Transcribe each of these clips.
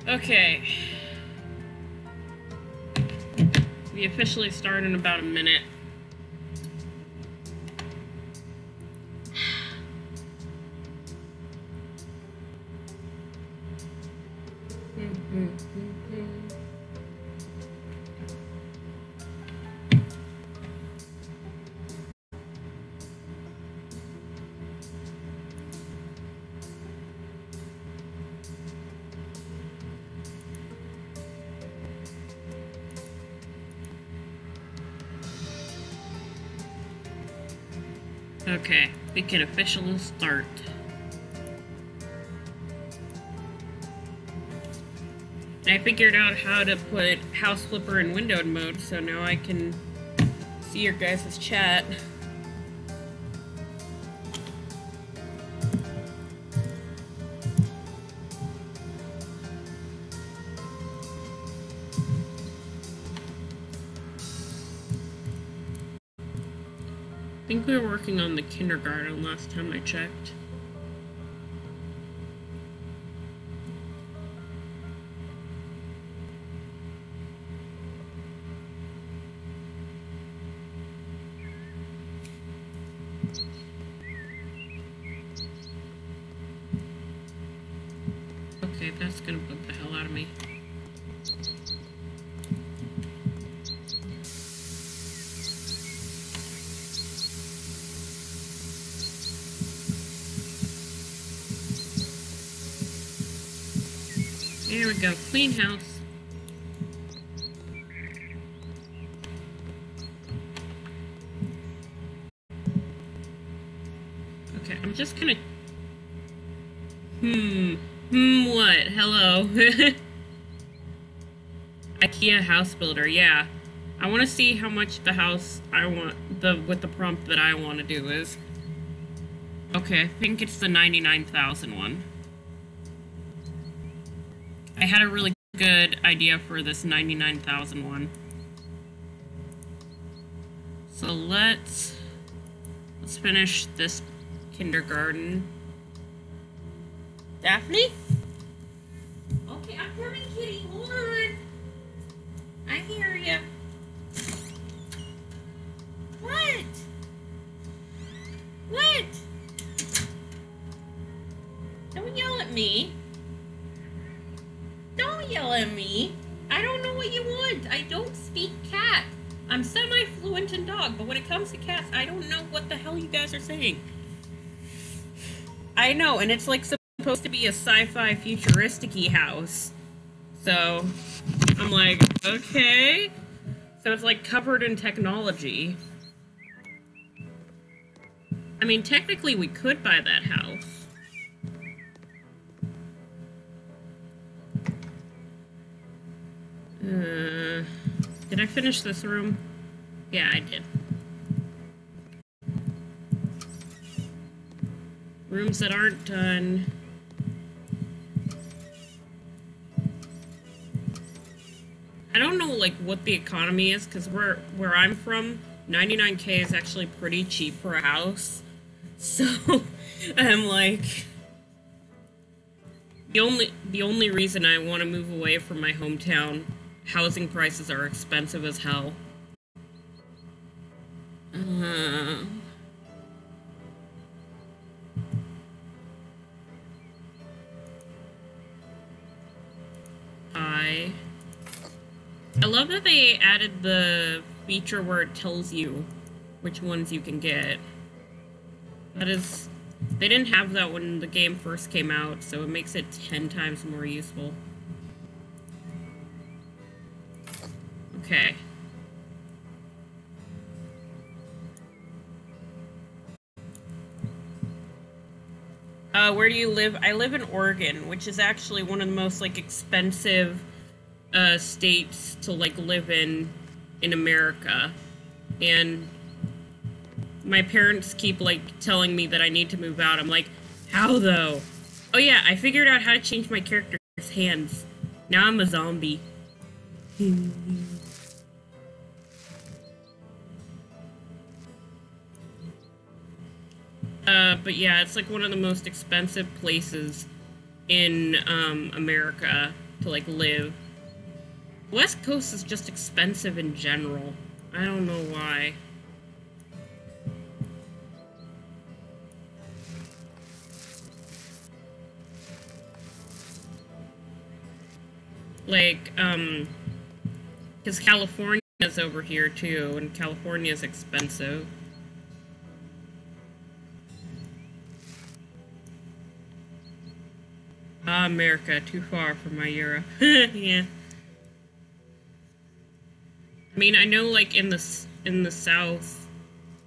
Okay. We officially start in about a minute. Okay, we can officially start. I figured out how to put House Flipper in windowed mode, so now I can see your guys' chat. I think we were working on the kindergarten last time I checked. Okay, that's gonna bug the hell out of me. There we go, clean house. Okay, I'm just gonna... what? Hello. IKEA house builder, yeah. I want to see how much the house I want, with the prompt that I want to do is. Okay, I think it's the 99,000 one. I had a really good idea for this 99,000 one. So let's finish this kindergarten. Daphne? Okay, I'm coming, kitty. Hold on. I hear ya. What? What? Don't yell at me. Don't yell at me. I don't know what you want. I don't speak cat. I'm semi-fluent in dog, but when it comes to cats, I don't know what the hell you guys are saying. I know, and it's like supposed to be a sci-fi futuristic-y house. So, I'm like, okay. So it's like covered in technology. I mean, technically we could buy that house. Did I finish this room? Yeah, I did. Rooms that aren't done. I don't know, like, what the economy is, because where I'm from, 99K is actually pretty cheap for a house. So, I'm like... The only reason I want to move away from my hometown, housing prices are expensive as hell. I love that they added the feature where it tells you which ones you can get. That is... They didn't have that when the game first came out, so it makes it 10 times more useful. Okay. Where do you live? I live in Oregon, which is actually one of the most, like, expensive, states to, like, live in America. And my parents keep, like, telling me that I need to move out. I'm like, how, though? Oh, yeah, I figured out how to change my character's hands. Now I'm a zombie. But yeah, it's like one of the most expensive places in America to like live. West Coast is just expensive in general. I don't know why. Like, because California's over here too, and California's expensive. Ah, America, too far for my euro. Yeah. I mean, I know, like, in the South,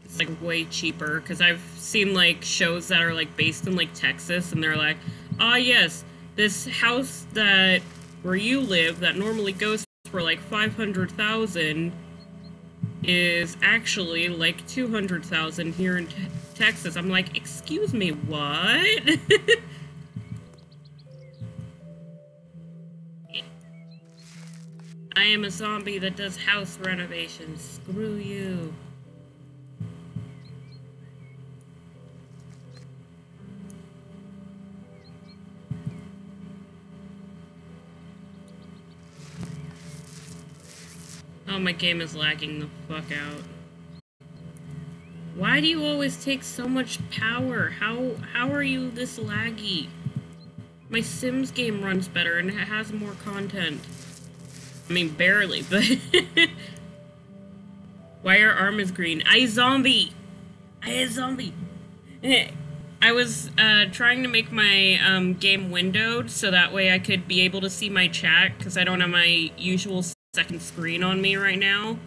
it's, like, way cheaper, because I've seen, like, shows that are, like, based in, like, Texas, and they're like, ah, yes, this house that, where you live, that normally goes for, like, 500,000, is actually, like, 200,000 here in Texas. I'm like, excuse me, what? I am a zombie that does house renovations. Screw you. Oh, my game is lagging the fuck out. Why do you always take so much power? How are you this laggy? My Sims game runs better and it has more content. I mean, barely, but... Why your arm is green? I zombie! I zombie! I was trying to make my game windowed so that way I could be able to see my chat because I don't have my usual second screen on me right now.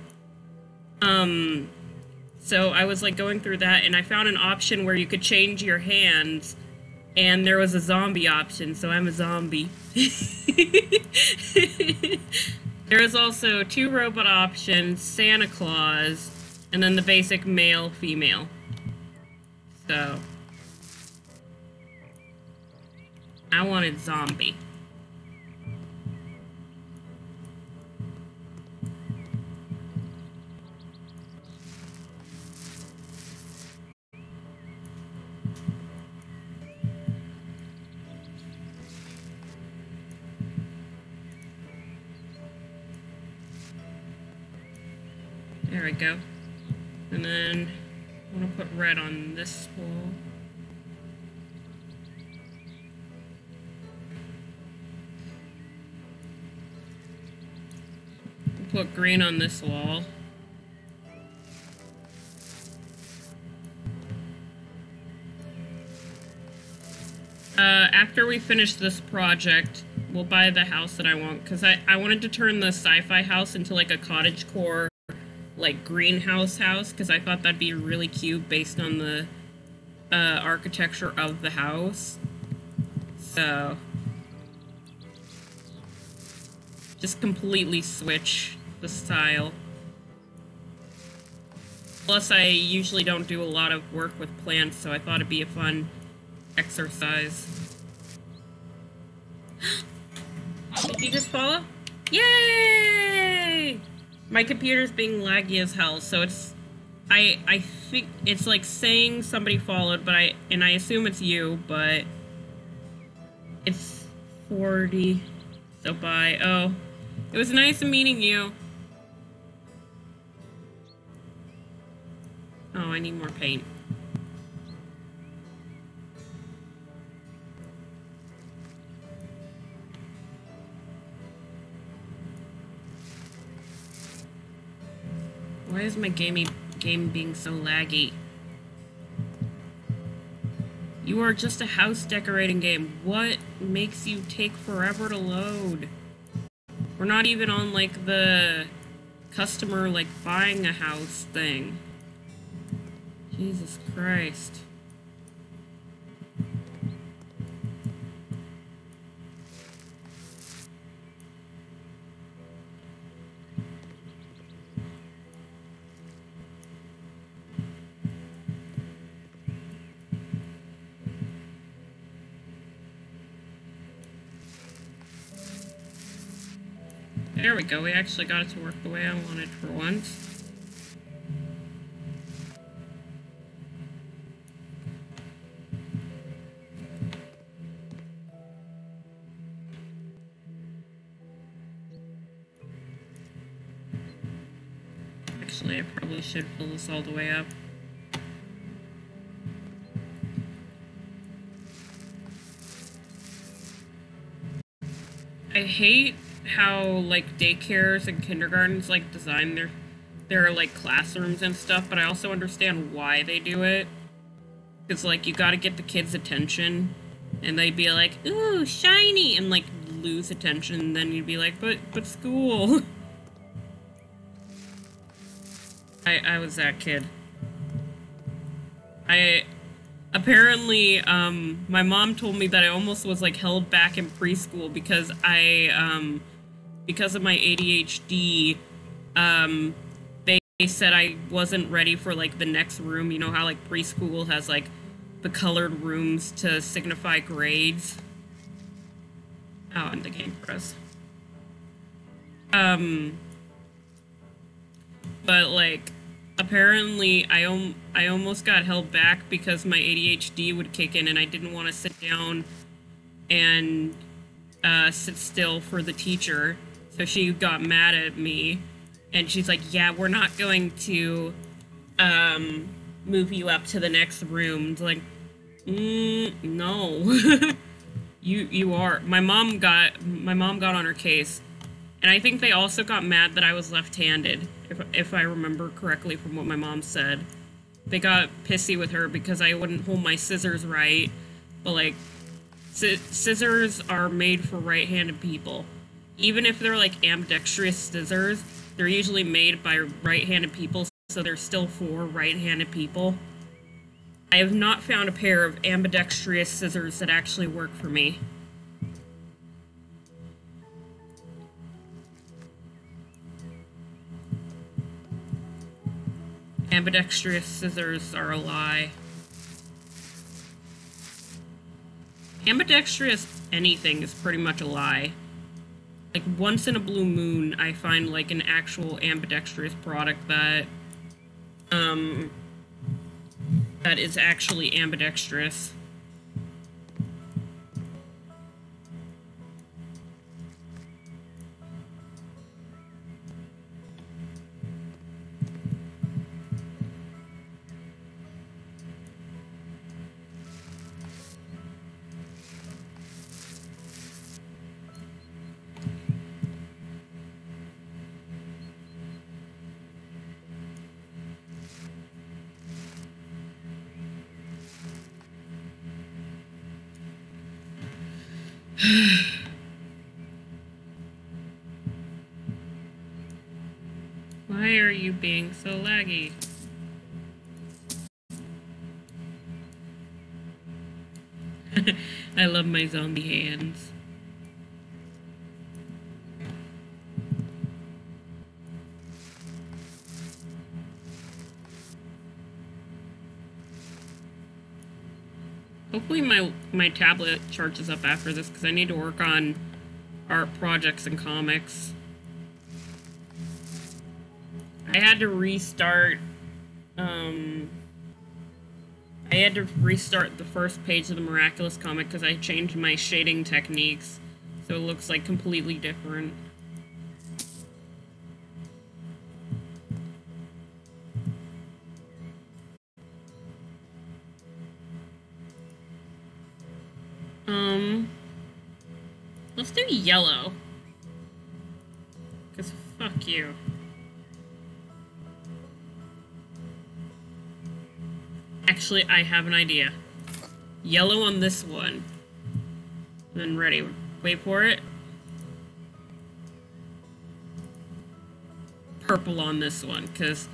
So I was like going through that and I found an option where you could change your hands and there was a zombie option, so I'm a zombie. There is also 2 robot options, Santa Claus, and then the basic male, female. So I wanted zombie. There we go. And then I want to put red on this wall. Put green on this wall. After we finish this project, we'll buy the house that I want, because I wanted to turn the sci-fi house into like a cottagecore, like greenhouse house, because I thought that'd be really cute based on the architecture of the house. So just completely switch the style. Plus, I usually don't do a lot of work with plants, so I thought it'd be a fun exercise. Did you just follow? Yay! My computer's being laggy as hell, so it's... I think it's like saying somebody followed, but I assume it's you, but... It's 40. So bye. Oh. It was nice meeting you. Oh, I need more paint. Why is my game being so laggy? You are just a house decorating game. What makes you take forever to load? We're not even on, like, the customer, like, buying a house thing. Jesus Christ. There we go, we actually got it to work the way I wanted for once. Actually, I probably should fill this all the way up. I hate how, like, daycares and kindergartens, like, design their like, classrooms and stuff, but I also understand why they do it. Because, like, you gotta get the kids' attention, and they'd be like, ooh, shiny, and, like, lose attention, and then you'd be like, but school. I was that kid. Apparently, my mom told me that I almost was, like, held back in preschool because because of my ADHD, they said I wasn't ready for, like, the next room. You know how, like, preschool has, like, the colored rooms to signify grades? Oh, and the game press. But, like, apparently I almost got held back because my ADHD would kick in and I didn't want to sit down and sit still for the teacher. So she got mad at me and she's like, yeah, we're not going to move you up to the next room. It's like, no. you are. My mom got on her case. And I think they also got mad that I was left-handed, if I remember correctly from what my mom said. They got pissy with her because I wouldn't hold my scissors right. But, like, scissors are made for right-handed people. Even if they're, like, ambidextrous scissors, they're usually made by right-handed people, so they're still for right-handed people. I have not found a pair of ambidextrous scissors that actually work for me. Ambidextrous scissors are a lie. Ambidextrous anything is pretty much a lie. Like, once in a blue moon, I find, like, an actual ambidextrous product that is actually ambidextrous. Why are you being so laggy? I love my zombie hands. Hopefully my tablet charges up after this, because I need to work on art projects and comics. I had to restart, the first page of the Miraculous comic because I changed my shading techniques, so it looks, like, completely different. Let's do yellow. Because fuck you. Actually, I have an idea. Yellow on this one. Then ready. Wait for it. Purple on this one, because,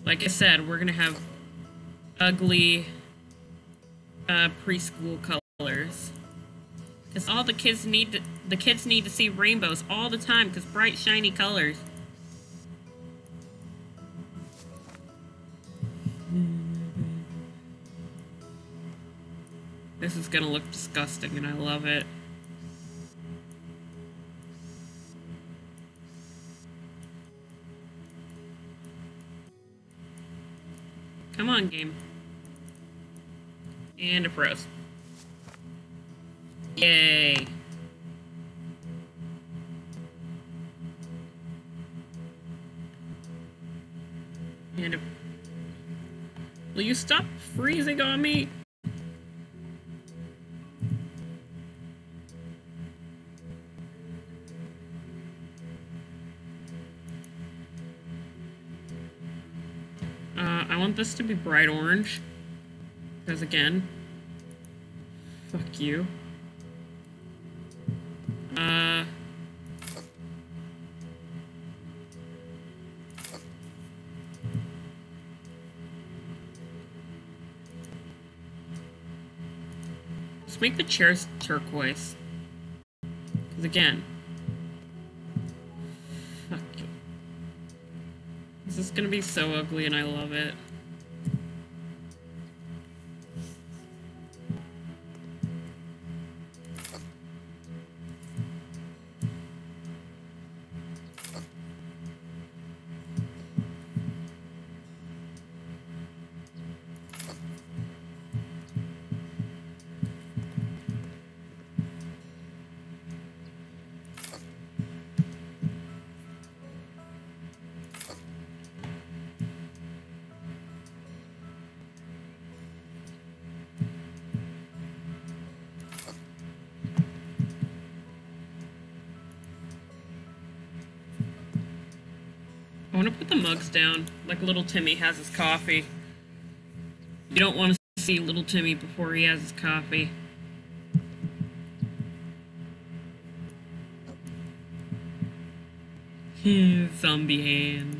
like I said, we're gonna have ugly preschool colors. Because all the kids need to see rainbows all the time, because bright, shiny colors. This is gonna look disgusting, and I love it. Come on, game. And it froze. Yay. And will you stop freezing on me? I want this to be bright orange. Because again, fuck you. Let's make the chairs turquoise. Because again, fuck you. This is gonna be so ugly and I love it. I want to put the mugs down, like little Timmy has his coffee. You don't want to see little Timmy before he has his coffee. Zombie hands.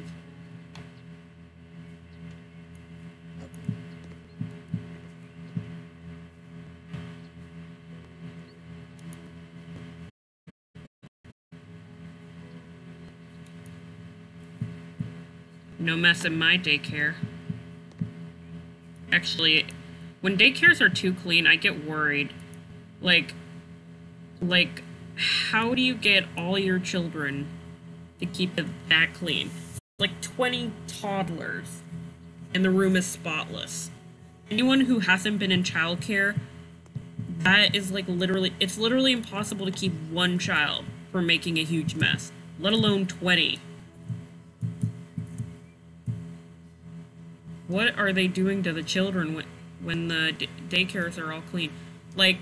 No mess in my daycare. Actually, when daycares are too clean, I get worried. Like, how do you get all your children to keep it that clean? Like 20 toddlers, and the room is spotless. Anyone who hasn't been in childcare, that is like it's literally impossible to keep one child from making a huge mess, let alone 20. What are they doing to the children when the daycares are all clean? Like,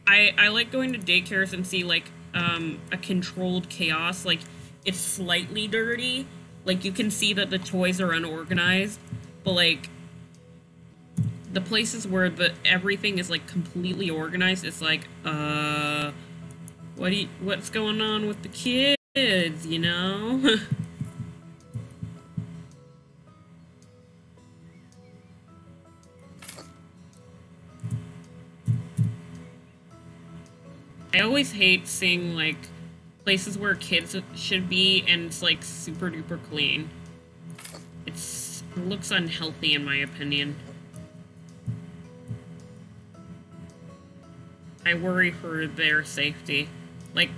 I like going to daycares and see, like, a controlled chaos. Like, it's slightly dirty. Like, you can see that the toys are unorganized. But, like, the places where everything is, like, completely organized, it's like, what's going on with the kids, you know? I always hate seeing, like, places where kids should be and it's, like, super duper clean. It looks unhealthy in my opinion. I worry for their safety. Like,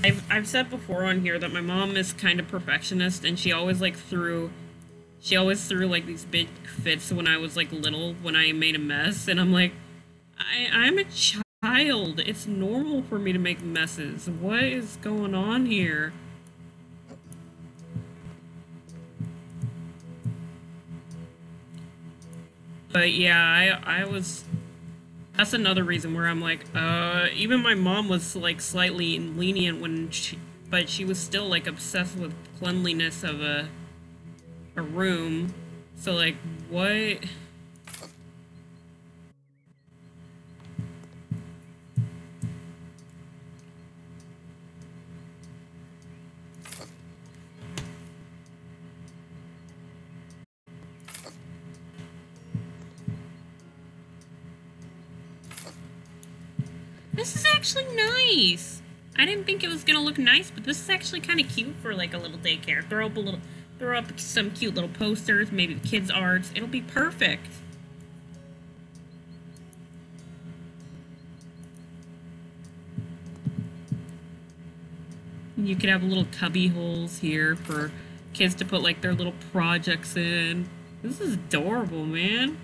I've said before on here that my mom is kind of perfectionist and she always threw like these big fits when I was like little when I made a mess, and I'm like, I'm a child. It's normal for me to make messes. What is going on here? But yeah, I was... That's another reason where I'm like, even my mom was like slightly lenient but she was still like obsessed with cleanliness of a room. So like, what? This is actually nice. I didn't think it was gonna look nice, but this is actually kind of cute for like a little daycare. Throw up some cute little posters, maybe the kids' arts. It'll be perfect. You could have little cubby holes here for kids to put like their little projects in. This is adorable, man.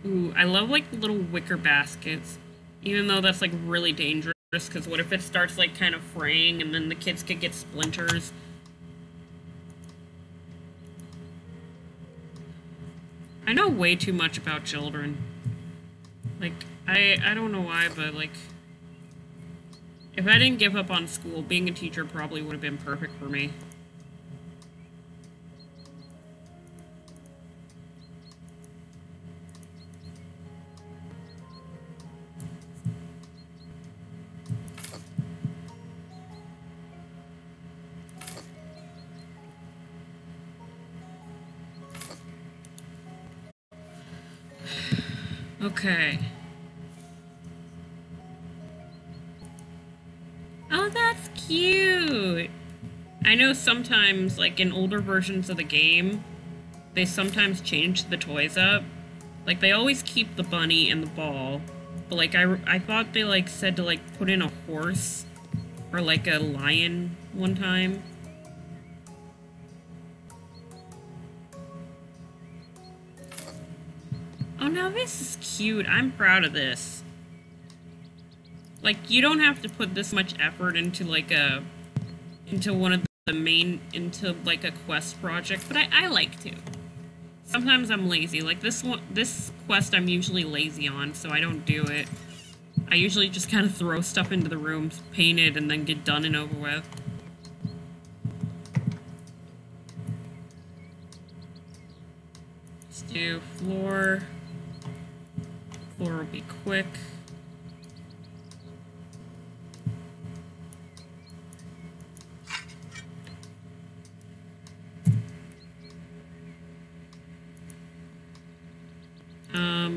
Ooh, I love like little wicker baskets, even though that's like really dangerous. Because what if it starts like kind of fraying, and then the kids could get splinters? I know way too much about children. Like, I don't know why, but like, if I didn't give up on school, being a teacher probably would have been perfect for me. Okay. Oh, that's cute! I know sometimes, like, in older versions of the game, they sometimes change the toys up. Like, they always keep the bunny and the ball. But, like, I thought they, like, said to, like, put in a horse or, like, a lion one time. Oh, now this is cute. I'm proud of this. Like, you don't have to put this much effort into, like, into one of the main, into, like, a quest project, but I like to. Sometimes I'm lazy. Like, this quest I'm usually lazy on, so I don't do it. I usually just kind of throw stuff into the rooms, paint it, and then get done and over with. Let's do floor. Floor will be quick.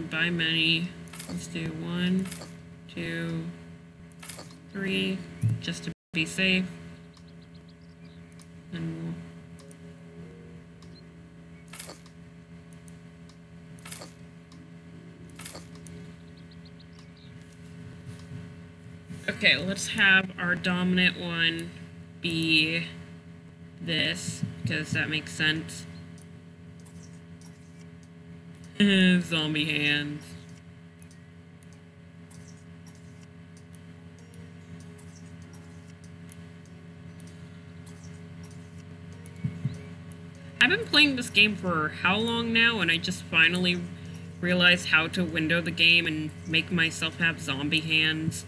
By many. Let's do 1, 2, 3, just to be safe. And okay, let's have our dominant one be this, because that makes sense. Zombie hands. I've been playing this game for how long now, and I just finally realized how to window the game and make myself have zombie hands.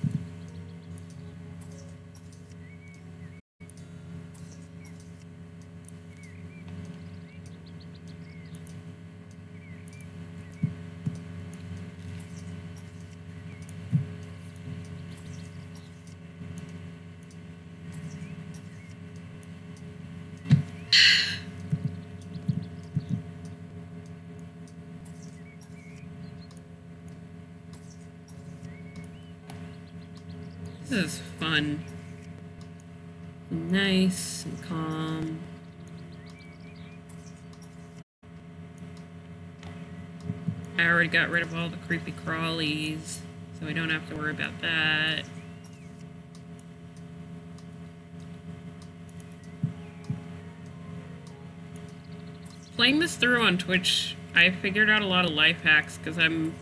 This is fun. Nice and calm. I already got rid of all the creepy crawlies, so we don't have to worry about that. Playing this through on Twitch, I figured out a lot of life hacks because I'm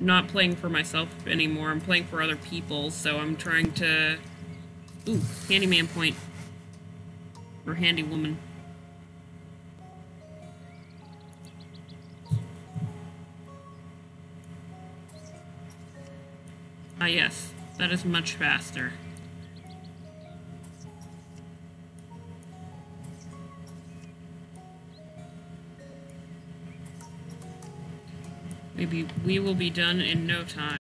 not playing for myself anymore. I'm playing for other people, so I'm trying to... Ooh, handyman point. Or handy woman. Ah, yes. That is much faster. Maybe we will be done in no time.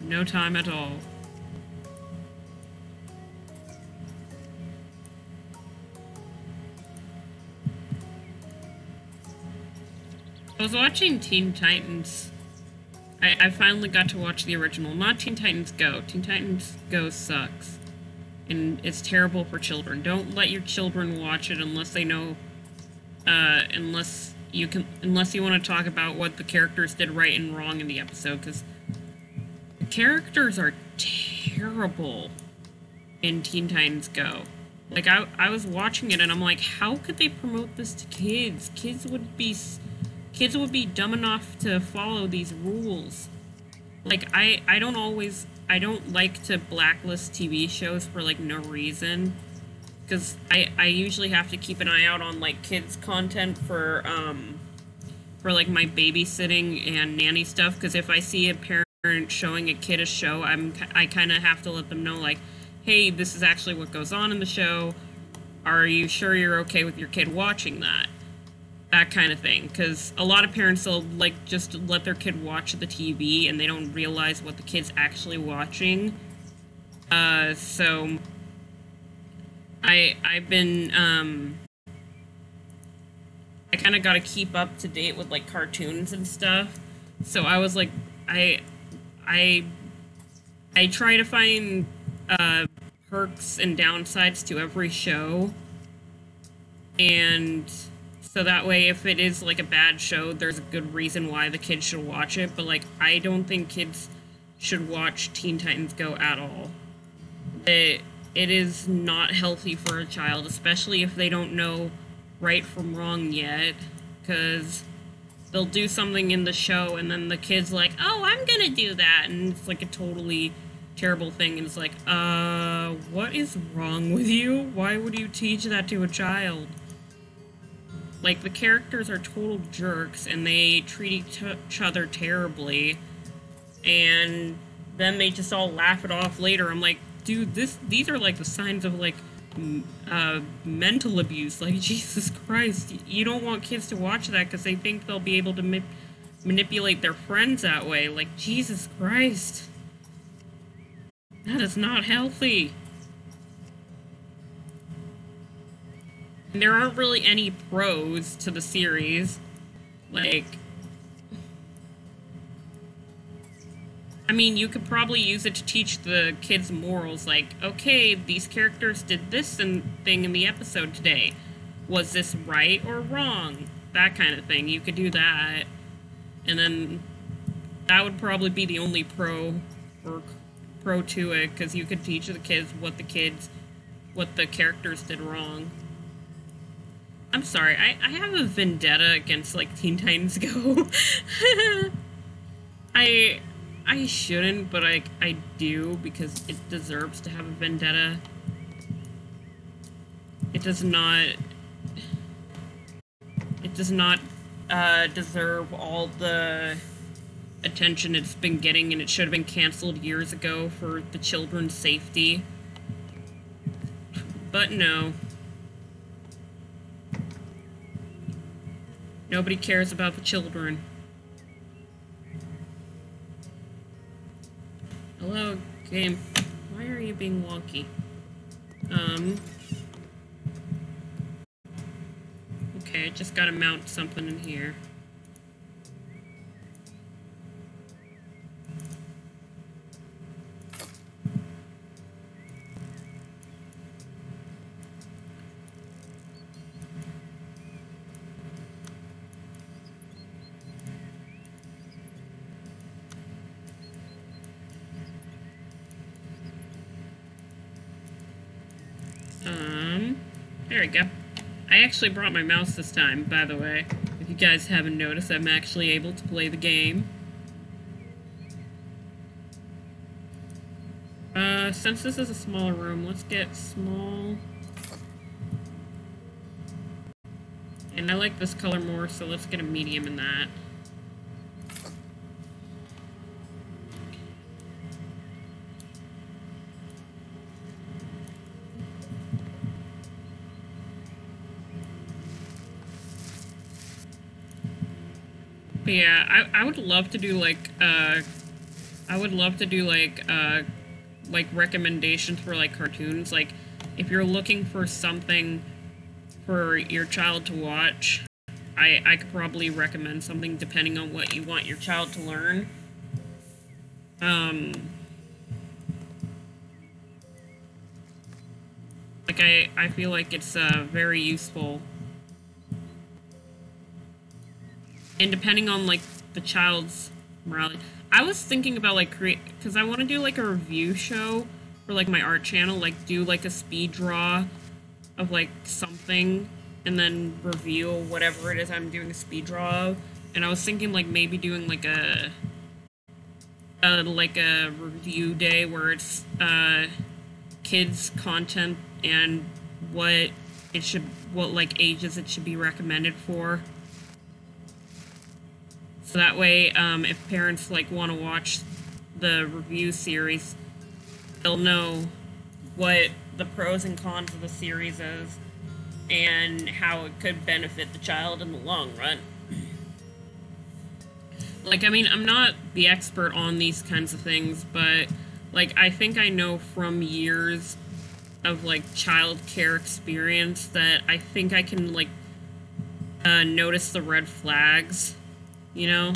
No time at all. I was watching Teen Titans. I finally got to watch the original. Not Teen Titans Go. Teen Titans Go sucks. And it's terrible for children. Don't let your children watch it unless they know... unless you want to talk about what the characters did right and wrong in the episode, because the characters are terrible in Teen Titans Go. Like, I was watching it and I'm like, how could they promote this to kids? Kids would be kids would be dumb enough to follow these rules. Like, I don't like to blacklist TV shows for, like, no reason. Because I usually have to keep an eye out on, like, kids content for, like, my babysitting and nanny stuff. Because if I see a parent showing a kid a show, I kind of have to let them know, like, hey, this is actually what goes on in the show. Are you sure you're okay with your kid watching that? That kind of thing. Because a lot of parents will, like, just let their kid watch the TV and they don't realize what the kid's actually watching. So I've been, I kind of got to keep up to date with, like, cartoons and stuff. So I was like, I try to find, perks and downsides to every show. And so that way, if it is, like, a bad show, there's a good reason why the kids should watch it. But, like, I don't think kids should watch Teen Titans Go at all. It is not healthy for a child, especially if they don't know right from wrong yet. Because they'll do something in the show, and then the kid's like, oh, I'm gonna do that. And it's, like, a totally terrible thing. And it's like, what is wrong with you? Why would you teach that to a child? Like, the characters are total jerks, and they treat each other terribly, and then they just all laugh it off later. I'm like, dude, these are, like, the signs of, like, mental abuse. Like, Jesus Christ. You don't want kids to watch that because they think they'll be able to manipulate their friends that way. Like, Jesus Christ. That is not healthy. And there aren't really any pros to the series. Like, I mean, you could probably use it to teach the kids morals. Like, okay, these characters did this thing in the episode today. Was this right or wrong? That kind of thing. You could do that. And then that would probably be the only pro to it, because you could teach the kids what the characters did wrong. I'm sorry, I have a vendetta against, like, Teen Titans Go. I shouldn't, but I do, because it deserves to have a vendetta. It does not deserve all the attention it's been getting, and it should have been canceled years ago for the children's safety. But no. Nobody cares about the children. Hello, game. Why are you being wonky? Okay, I just gotta mount something in here. There we go. I actually brought my mouse this time, by the way. If you guys haven't noticed, I'm actually able to play the game. Since this is a smaller room, let's get small. And I like this color more, so let's get a medium in that. Yeah, I would love to do, like, like, recommendations for, like, cartoons. Like, if you're looking for something for your child to watch, I could probably recommend something depending on what you want your child to learn. Like, I feel like it's, very useful. And depending on, like, the child's morality. I was thinking about, like, because I want to do, like, a review show for, like, my art channel. Like, do, like, a speed draw of, like, something, and then review whatever it is I'm doing a speed draw of. and I was thinking like maybe doing like a review day where it's kids content and what like ages it should be recommended for. So that way, if parents like want to watch the review series, they'll know what the pros and cons of the series is and how it could benefit the child in the long run. Like, I mean, I'm not the expert on these kinds of things, but, like, I think I know from years of, like, child care experience that I think I can, like, notice the red flags, you know?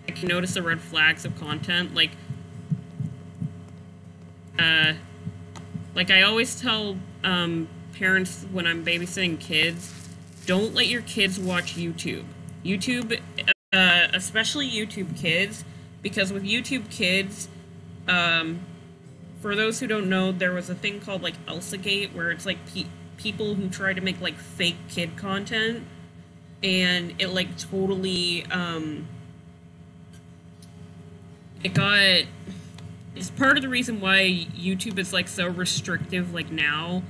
I can notice the red flags of content, like I always tell, parents when I'm babysitting kids, don't let your kids watch YouTube. Especially YouTube Kids, because with YouTube Kids, for those who don't know, there was a thing called, like, ElsaGate, where it's, like, people who try to make, like, fake kid content, and it, like, totally, it's part of the reason why YouTube is, like, so restrictive, like, now,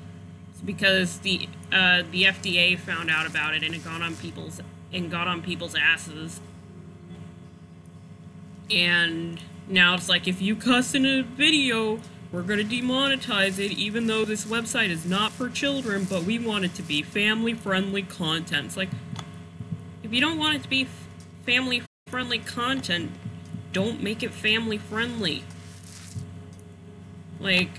it's because the FDA found out about it, and it got on people's asses. And now it's like, if you cuss in a video, we're gonna demonetize it, even though this website is not for children, but we want it to be family-friendly content. It's like, if you don't want it to be family-friendly content, don't make it family-friendly. Like,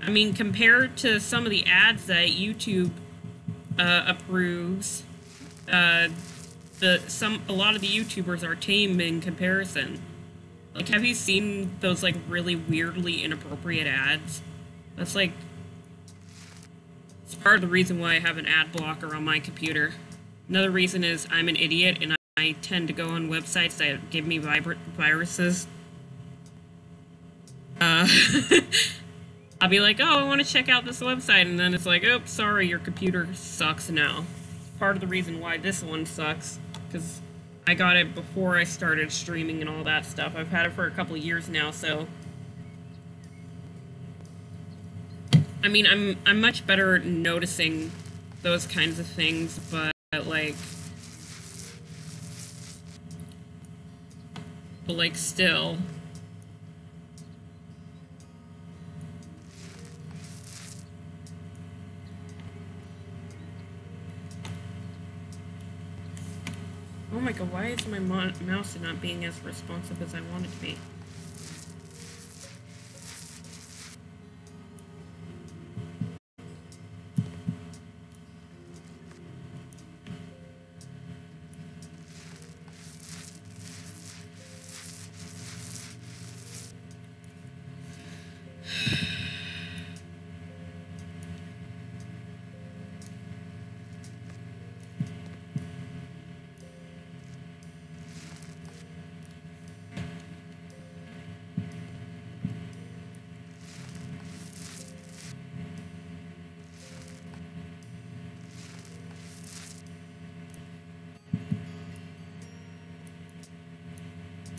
I mean, compared to some of the ads that YouTube approves, a lot of the YouTubers are tame in comparison. Like, have you seen those, like, really weirdly inappropriate ads? That's, like, it's part of the reason why I have an ad blocker on my computer. Another reason is I'm an idiot and I tend to go on websites that give me viruses. I'll be like, oh, I want to check out this website, and then it's like, oh, sorry, your computer sucks now. Part of the reason why this one sucks, because I got it before I started streaming and all that stuff. I've had it for a couple of years now, so... I mean, I'm much better at noticing those kinds of things, but, like, still... Oh my god, why is my mouse not being as responsive as I want it to be?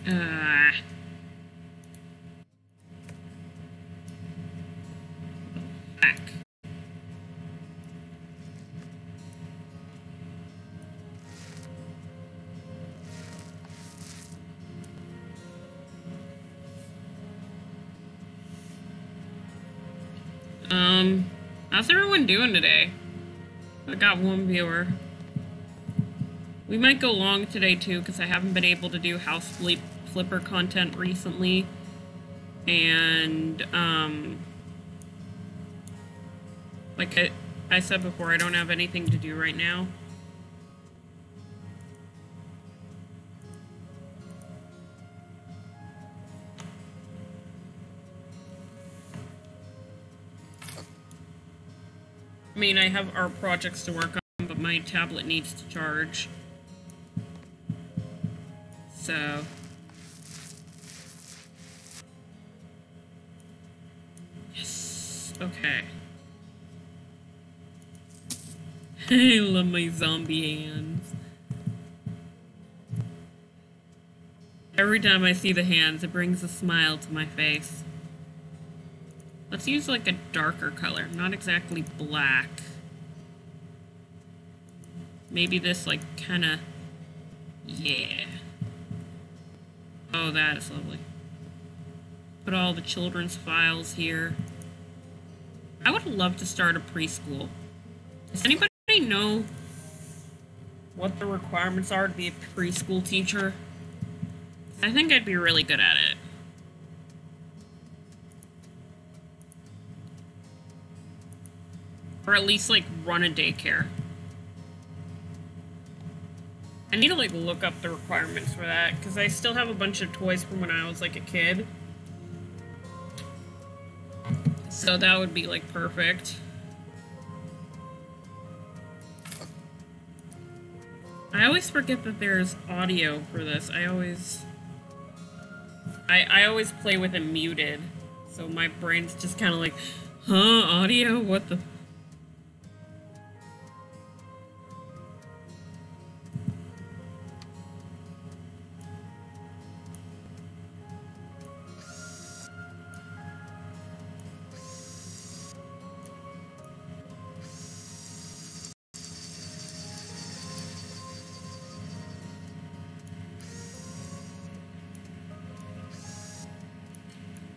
Back. How's everyone doing today? I got one viewer. We might go long today too, because I haven't been able to do house flipper content recently. And, like I said before, I don't have anything to do right now. I mean, I have art projects to work on, but my tablet needs to charge. So... Yes. Okay. I love my zombie hands. Every time I see the hands, it brings a smile to my face. Let's use like a darker color, not exactly black. Maybe this like kind of, yeah. Oh, that is lovely. Put all the children's files here. I would love to start a preschool. Does anybody know what the requirements are to be a preschool teacher? I think I'd be really good at it. Or at least, like, run a daycare. I need to, like, look up the requirements for that, because I still have a bunch of toys from when I was, like, a kid. So that would be, like, perfect. I always forget that there's audio for this. I always play with it muted. So my brain's just kind of like, huh, audio? What the...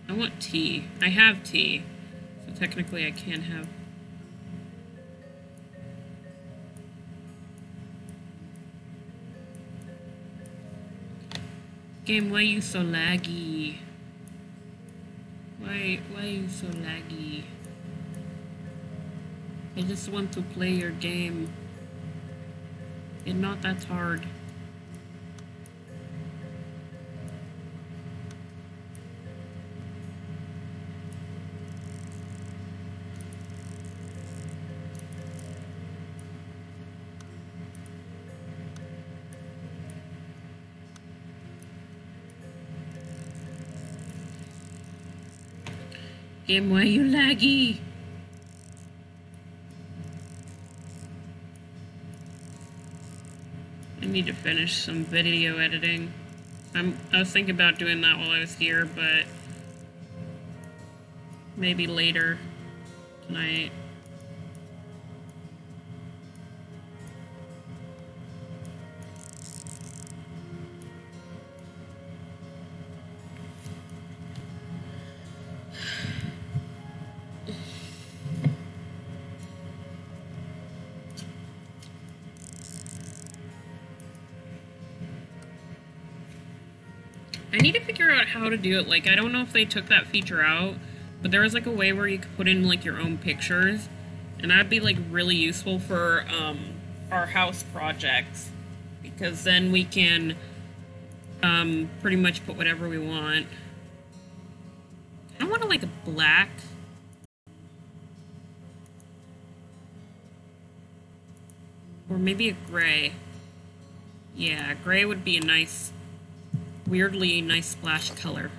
I want tea. I have tea. So technically I can have... Game, why you so laggy? Why you so laggy? I just want to play your game. It's not that hard. Game, why you laggy? I need to finish some video editing. I was thinking about doing that while I was here, but maybe later tonight. I need to figure out how to do it. Like, I don't know if they took that feature out, but there was like a way where you could put in like your own pictures, and that'd be like really useful for our house projects, because then we can pretty much put whatever we want. I don't want to like a black. Or maybe a gray. Yeah, gray would be a nice, weirdly nice splash color.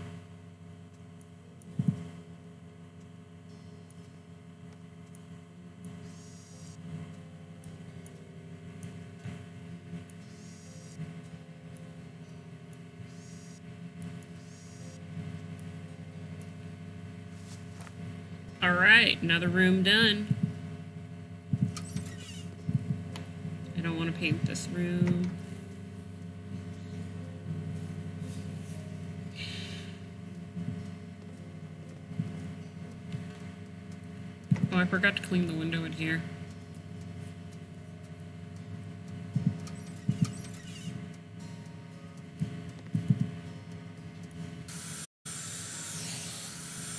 Alright, another room done. I don't want to paint this room. Oh, I forgot to clean the window in here.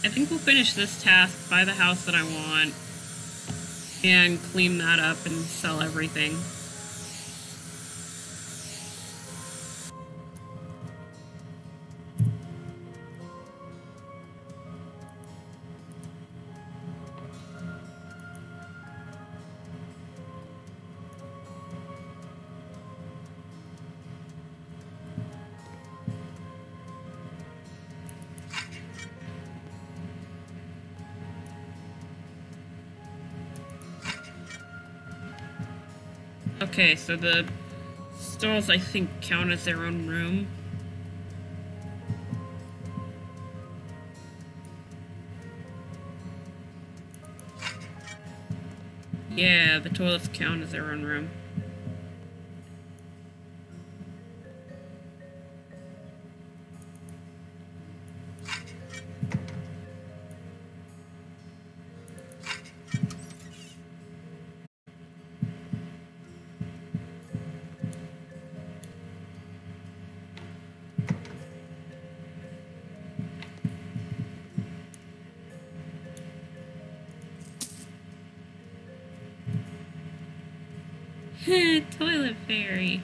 I think we'll finish this task, buy the house that I want, and clean that up and sell everything. Okay, so the stalls, I think, count as their own room. Yeah, the toilets count as their own room. Toilet fairy.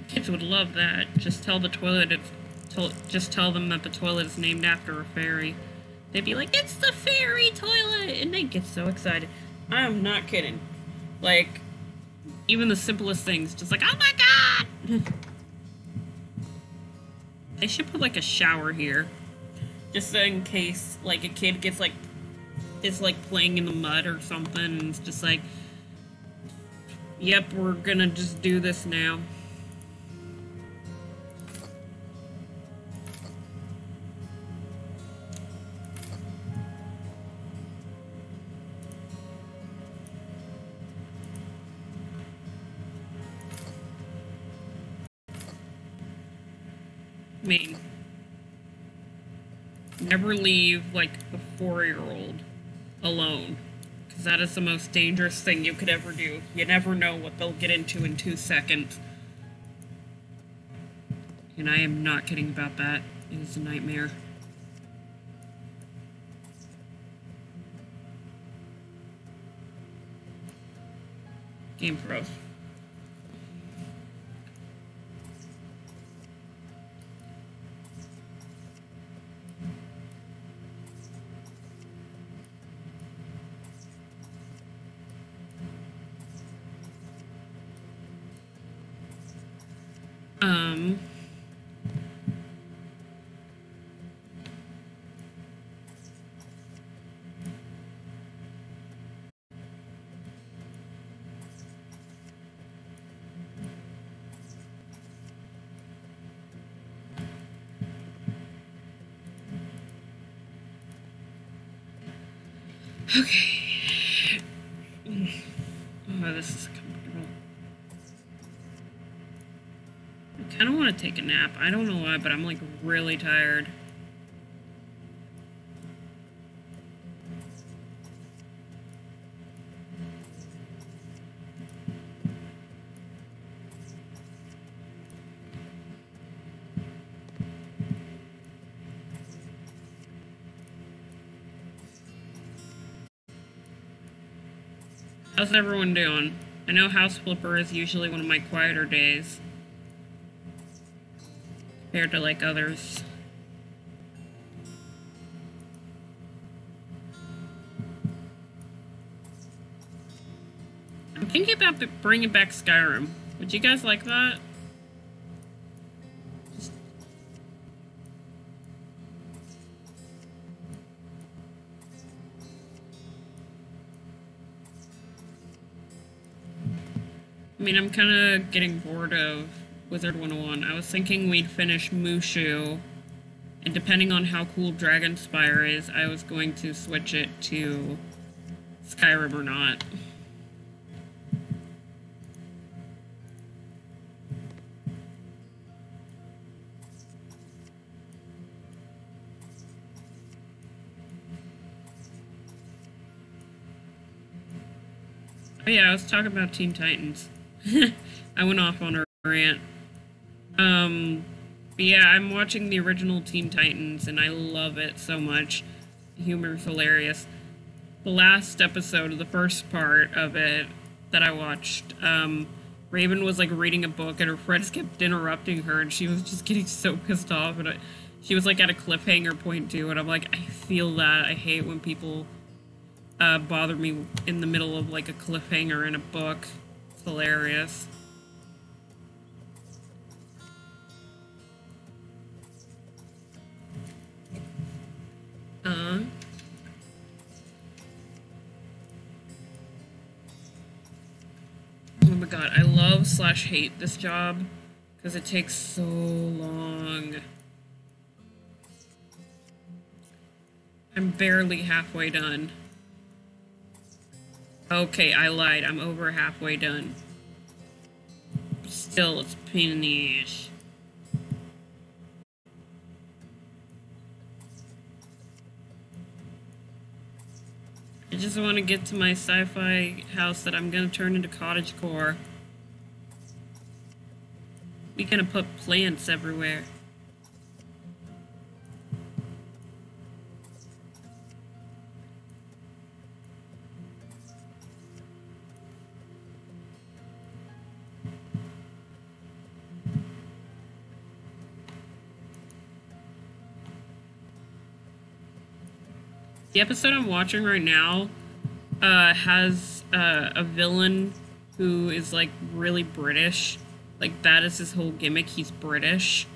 Kids would love that. Just tell the toilet just tell them that the toilet is named after a fairy. They'd be like, "It's the fairy toilet!" And they'd get so excited. I'm not kidding. Like, even the simplest things, just like, "Oh my god!" They should put like a shower here. Just so in case like a kid gets like is like playing in the mud or something and it's just like, "Yep, we're gonna just do this now." I mean, never leave like a 4-year-old alone, because that is the most dangerous thing you could ever do. You never know what they'll get into in 2 seconds. And I am not kidding about that. It is a nightmare. Game froze. Okay. Oh, this is comfortable. I kind of want to take a nap. I don't know why, but I'm like really tired. How's everyone doing? I know House Flipper is usually one of my quieter days compared to like others. I'm thinking about bringing back Skyrim. Would you guys like that? I mean, I'm kind of getting bored of Wizard 101. I was thinking we'd finish Mushu, and depending on how cool Dragonspire is, I was going to switch it to Skyrim or not. Oh yeah, I was talking about Teen Titans. I went off on a rant. But yeah, I'm watching the original Teen Titans, and I love it so much. The humor's hilarious. The last episode of the first part of it that I watched, Raven was like reading a book, and her friends kept interrupting her, and she was just getting so pissed off, and she was like at a cliffhanger point too, and I'm like, I feel that. I hate when people bother me in the middle of like a cliffhanger in a book. It's hilarious. Oh my god, I love/hate this job because it takes so long. I'm barely halfway done. Okay, I lied. I'm over halfway done. But still, it's a pain in the ass. I just want to get to my sci-fi house that I'm gonna turn into cottagecore. We're gonna put plants everywhere. The episode I'm watching right now has a villain who is like really British. Like that is his whole gimmick. He's British.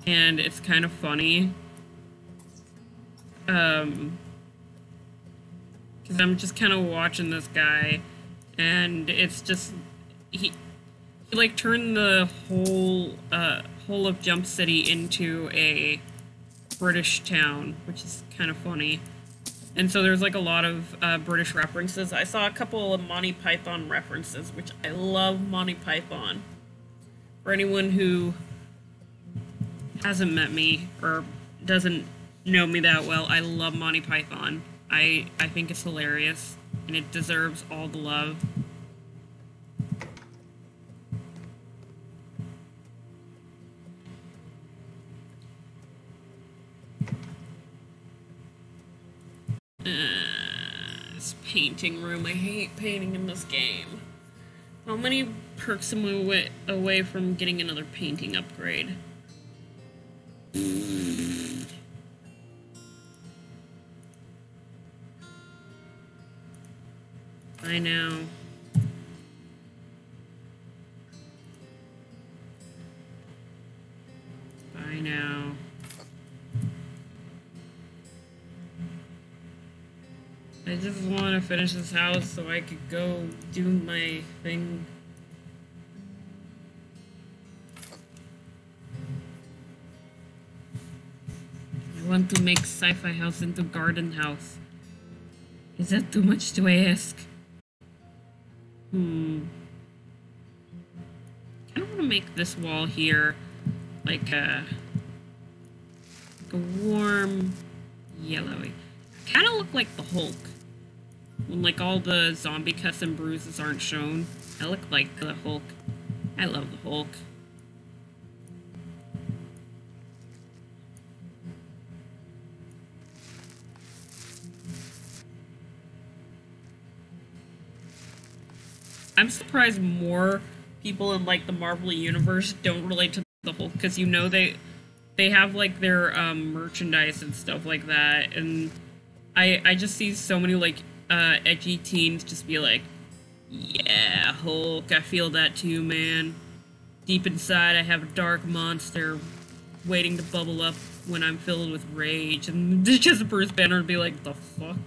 And it's kind of funny. Because I'm just kind of watching this guy and it's just he like turned the whole of Jump City into a British town, which is kind of funny. And so there's like a lot of British references. I saw a couple of Monty Python references, which I love Monty Python. For anyone who hasn't met me or doesn't know me that well, I love Monty Python. I think it's hilarious and it deserves all the love. This painting room. I hate painting in this game. How many perks am I away from getting another painting upgrade? I know. I know. I just want to finish this house so I could go do my thing. I want to make sci-fi house into garden house. Is that too much to ask? I want to make this wall here like a warm yellowy. Kind of look like the Hulk. When like all the zombie cuts and bruises aren't shown, I look like the Hulk. I love the Hulk. I'm surprised more people in like the Marvel universe don't relate to the Hulk, because you know they have like their merchandise and stuff like that, and I just see so many like edgy teens just be like, yeah, Hulk, I feel that too, man. Deep inside I have a dark monster waiting to bubble up when I'm filled with rage, and just Bruce Banner would be like, the fuck?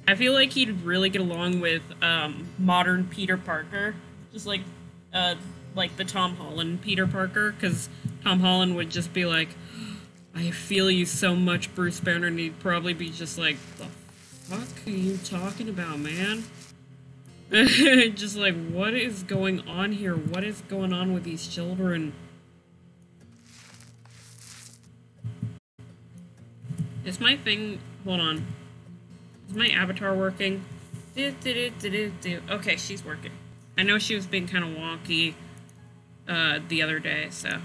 I feel like he'd really get along with modern Peter Parker, just like the Tom Holland Peter Parker, because Tom Holland would just be like, I feel you so much, Bruce Banner, and he'd probably be just like, the fuck are you talking about, man? Just like, what is going on here? What is going on with these children? Is my thing... Hold on. Is my avatar working? Okay, she's working. I know she was being kind of wonky the other day, so...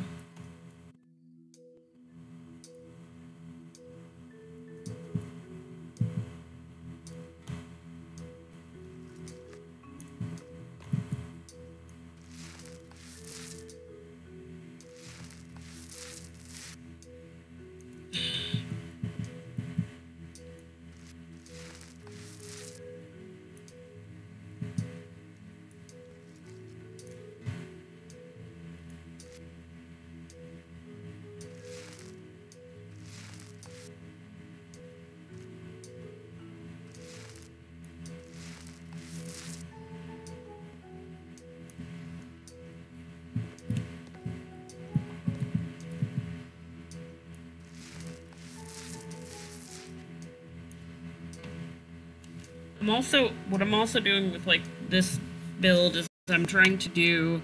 What I'm also doing with like this build is I'm trying to do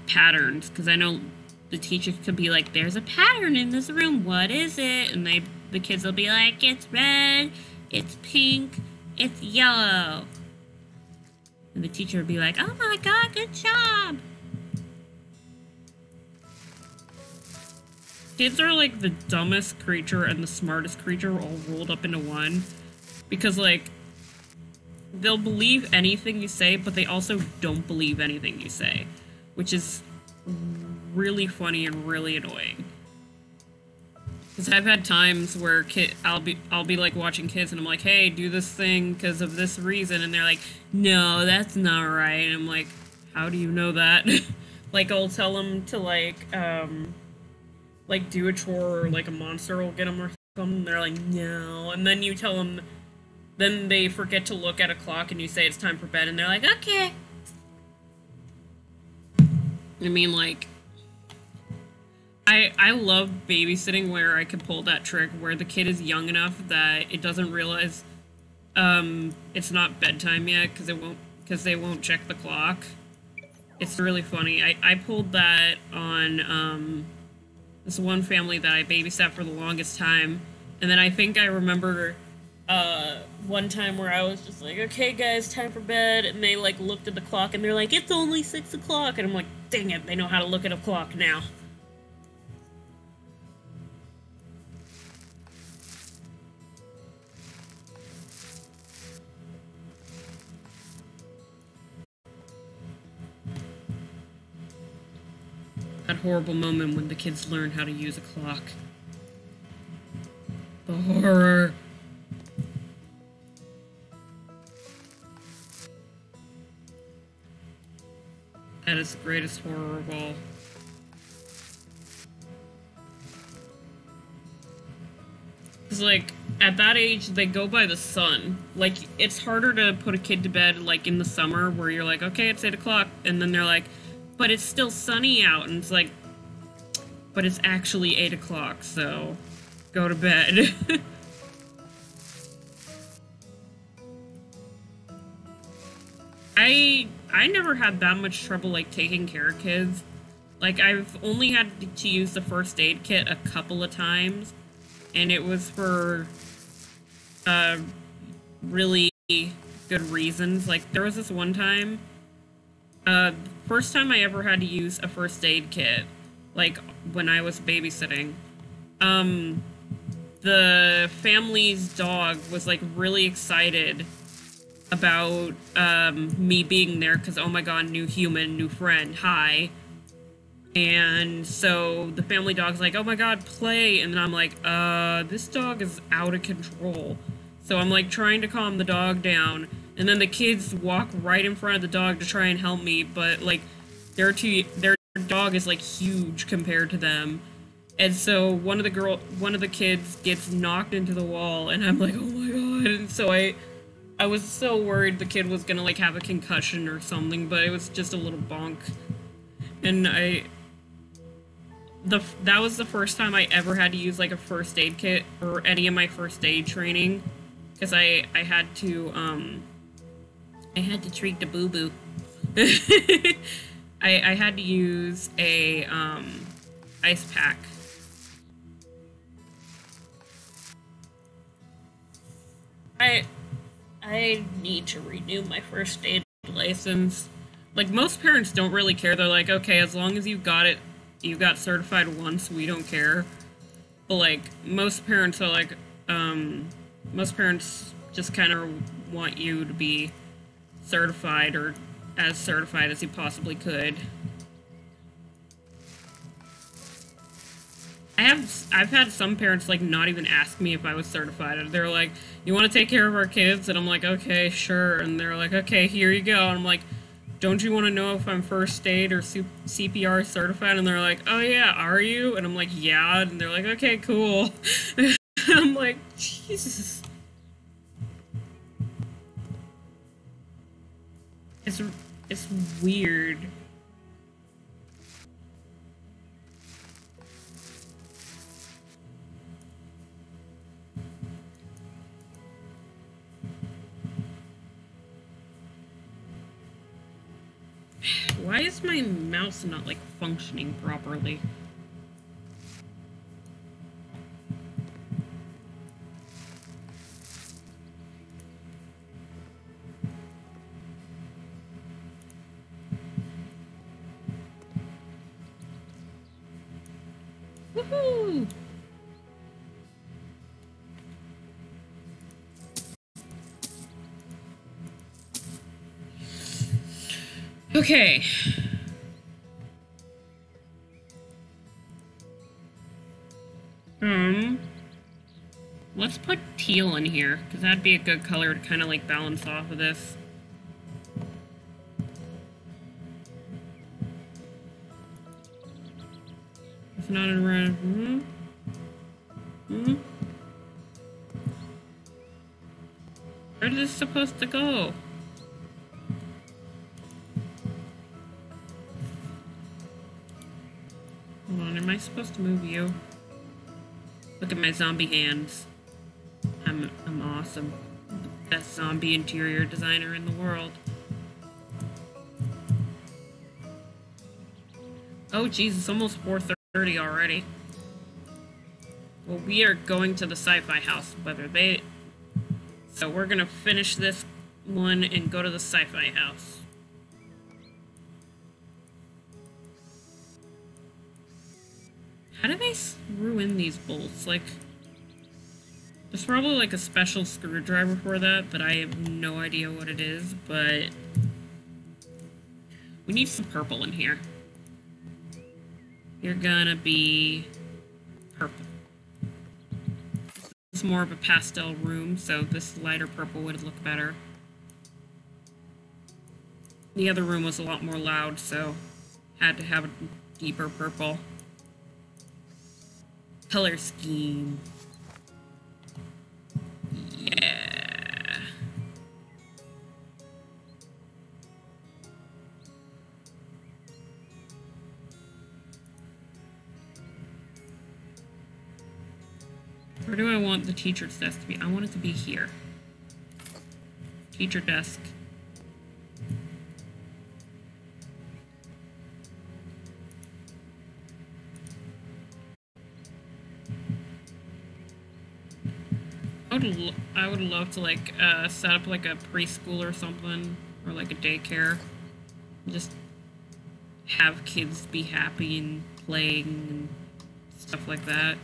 patterns because I know the teacher could be like, "There's a pattern in this room. What is it?" And the kids will be like, "It's red, it's pink, it's yellow." And the teacher would be like, "Oh my god, good job." Kids are like the dumbest creature and the smartest creature all rolled up into one. Because, like, they'll believe anything you say, but they also don't believe anything you say. Which is really funny and really annoying. Because I've had times where I'll be like watching kids and I'm like, "Hey, do this thing because of this reason," and they're like, "No, that's not right." And I'm like, "How do you know that?" Like, I'll tell them to like do a chore or like a monster will get them or something. They're like, "No," and then you tell them. Then they forget to look at a clock and you say it's time for bed and they're like, "Okay." I mean, like, I love babysitting where I could pull that trick where the kid is young enough that it doesn't realize it's not bedtime yet because they won't check the clock. It's really funny. I pulled that on this one family that I babysat for the longest time, and then I think I remember one time where I was just like, "Okay guys, time for bed," and they like looked at the clock and they're like, "It's only 6 o'clock," and I'm like, "Dang it, they know how to look at a clock now." That horrible moment when the kids learn how to use a clock. The horror. That is the greatest horror of all. Because, like, at that age, they go by the sun. Like, it's harder to put a kid to bed, like, in the summer, where you're like, "Okay, it's 8 o'clock," and then they're like, "But it's still sunny out," and it's like, "But it's actually 8 o'clock, so go to bed." I never had that much trouble, like, taking care of kids. Like, I've only had to use the first aid kit a couple of times, and it was for uh, really good reasons. Like, there was this one time, first time I ever had to use a first aid kit, like, when I was babysitting, um, the family's dog was, like, really excited about, me being there, because, oh my god, new human, new friend, hi. And so the family dog's like, "Oh my god, play," and then I'm like, this dog is out of control. So I'm like trying to calm the dog down, and then the kids walk right in front of the dog to try and help me, but like their dog is like huge compared to them. And so one of the kids gets knocked into the wall, and I'm like, "Oh my god." And so I was so worried the kid was gonna like have a concussion or something, but it was just a little bonk. And that was the first time I ever had to use like a first aid kit or any of my first aid training, because I had to treat the boo boo. I had to use a ice pack. I I need to renew my first aid license. Like, most parents don't really care. They're like, "Okay, as long as you got certified once, we don't care." But like most parents just kind of want you to be certified or as certified as you possibly could. I've had some parents like not even ask me if I was certified. They're like, "You want to take care of our kids?" And I'm like, "Okay, sure." And they're like, "Okay, here you go." And I'm like, "Don't you want to know if I'm first aid or CPR certified?" And they're like, "Oh yeah, are you?" And I'm like, "Yeah." And they're like, "Okay, cool." I'm like, Jesus. It's it's weird. Why is my mouse not, like, functioning properly? Woohoo! Okay. Let's put teal in here, because that'd be a good color to kind of like balance off of this. It's not around. Where is this supposed to go? Hold on, am I supposed to move you? Look at my zombie hands. I'm awesome. The best zombie interior designer in the world. Oh geez, it's almost 4:30 already. Well, we are going to the sci-fi house, so we're gonna finish this one and go to the sci-fi house. How do they screw in these bolts? Like, there's probably like a special screwdriver for that, but I have no idea what it is, but we need some purple in here. You're gonna be purple. It's more of a pastel room, so this lighter purple would look better. The other room was a lot more loud, so had to have a deeper purple. Color scheme. Yeah. Where do I want the teacher's desk to be? I want it to be here. Teacher desk. I would love to like set up like a preschool or something, or like a daycare. Just have kids be happy and playing and stuff like that.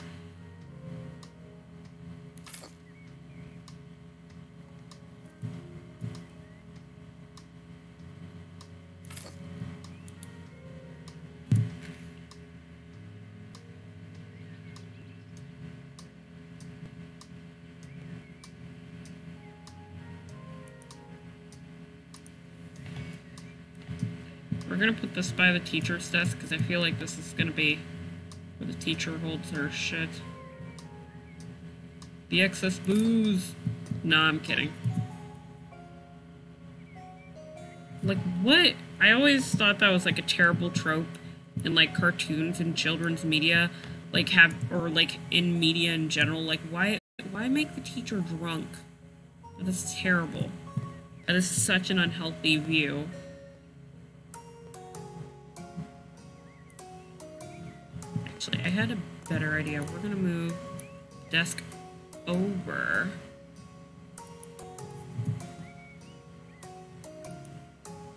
We're gonna put this by the teacher's desk because I feel like this is gonna be where the teacher holds her shit. The excess booze. Nah, I'm kidding. Like, what? I always thought that was like a terrible trope in like cartoons and children's media, like or like in media in general. Like, why make the teacher drunk? That is terrible. That is such an unhealthy view. Actually, I had a better idea. We're gonna move desk over.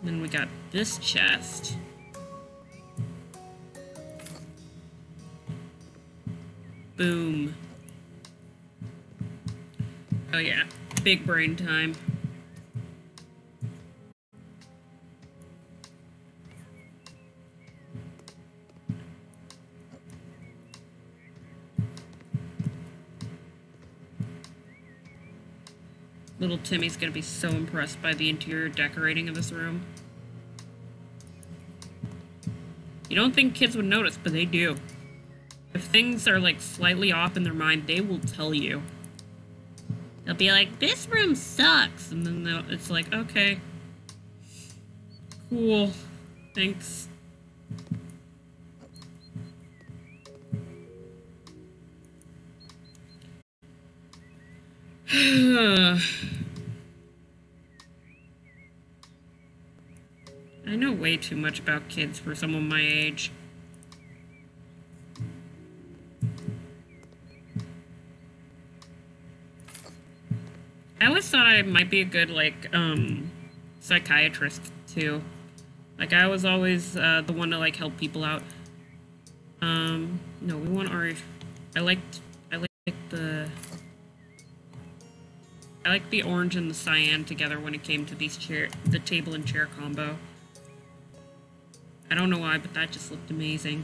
Then we got this chest. Boom. Oh yeah, big brain time. Little Timmy's gonna be so impressed by the interior decorating of this room. You don't think kids would notice, but they do. If things are like slightly off in their mind, they will tell you. They'll be like, this room sucks, and then it's like, okay. Cool. Thanks. I know way too much about kids for someone my age. I always thought I might be a good, like, psychiatrist, too. Like, I was always, the one to, like, help people out. No, we want our... I liked the orange and the cyan together when it came to the table and chair combo. I don't know why, but that just looked amazing.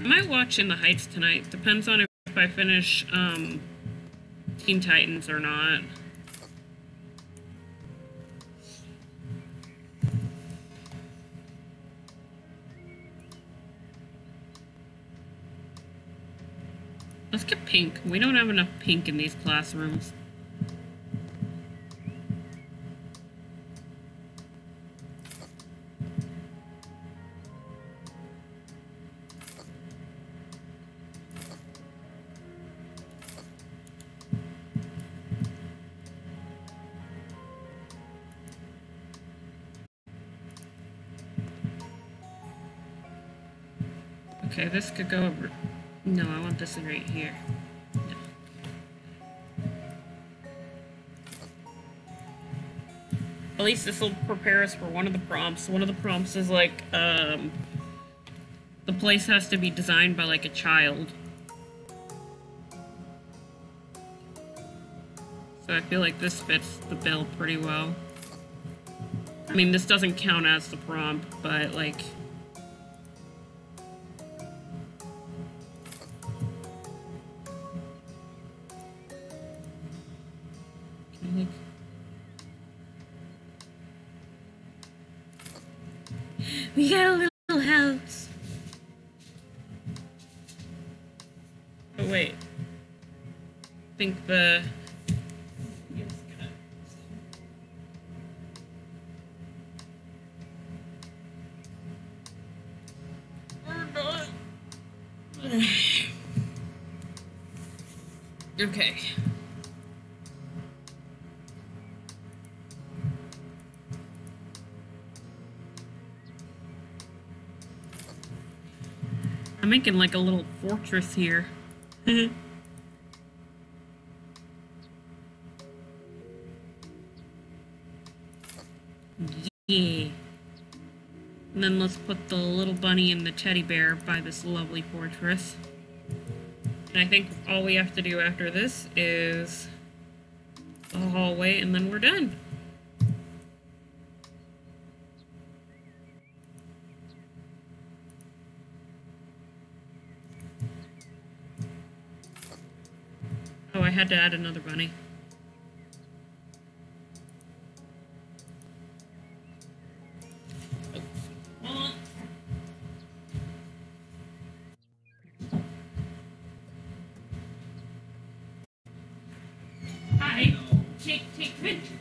I might watch In the Heights tonight. Depends on if I finish, Teen Titans or not. Let's get pink. We don't have enough pink in these classrooms. Okay, this could go over. No, I want this right here. No. At least this will prepare us for one of the prompts. One of the prompts is like, the place has to be designed by like a child. So I feel like this fits the bill pretty well. I mean, this doesn't count as the prompt, but like... We got a little house. Oh wait. I think the... Okay. I'm making like a little fortress here. Yeah. And then let's put the little bunny and the teddy bear by this lovely fortress. And I think all we have to do after this is the hallway, and then we're done. Oh, I had to add another bunny. Hi. Take picture.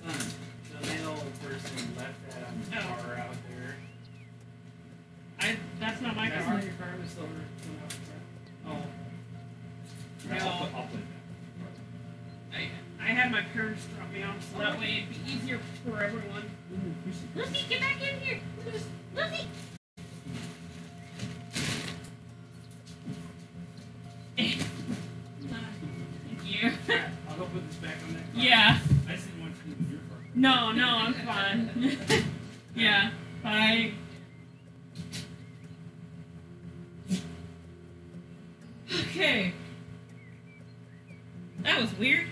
The male person left that on the car out there. That's not my car. That's not your car, was still out there. Oh. No. I'll put that. I had my parents drop me off so that way it'd be easier for everyone. Lucy, get back in here! Lucy! Thank you. I'll go put this back on that car. Yeah. I just didn't want to leave your car. No, I'm fine. Yeah, bye. Okay. That was weird.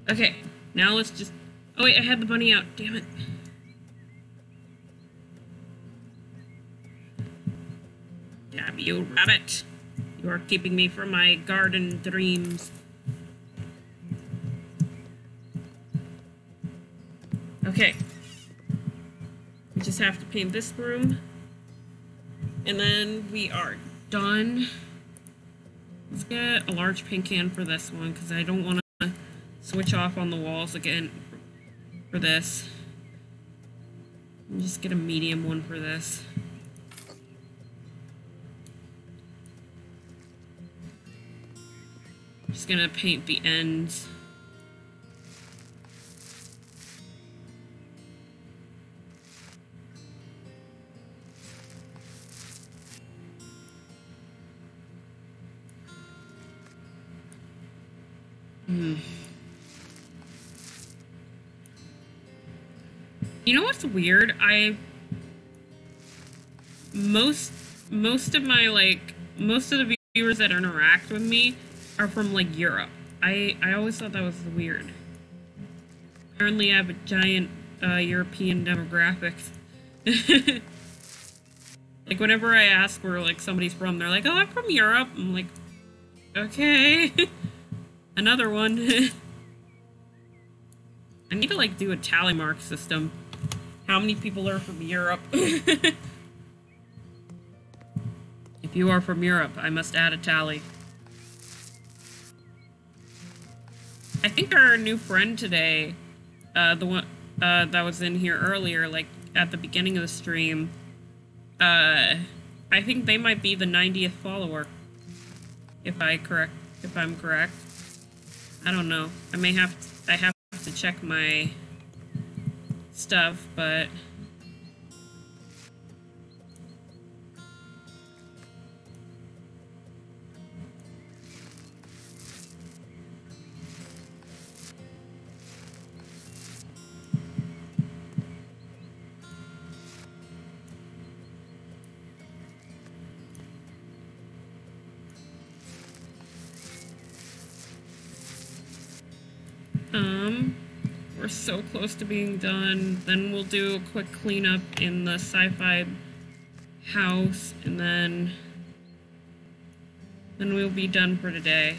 Okay, now let's just... Oh wait, I had the bunny out. Damn it. Damn you, rabbit. You are keeping me from my garden dreams. Okay. just have to paint this room. And then we are done. Let's get a large paint can for this one because I don't want to switch off on the walls again for this. And just get a medium one for this. Just gonna paint the ends. You know what's weird? Most of my most of the viewers that interact with me are from like Europe. I always thought that was weird. Apparently I have a giant European demographics. Like whenever I ask where like somebody's from, they're like, "Oh, I'm from Europe." I'm like, "Okay." Another one. I need to like do a tally mark system. How many people are from Europe? If you are from Europe, I must add a tally. I think our new friend today, the one that was in here earlier, like at the beginning of the stream, I think they might be the 90th follower. If I'm correct. I don't know. I have to check my stuff, but we're so close to being done. Then we'll do a quick cleanup in the sci-fi house, and then we'll be done for today.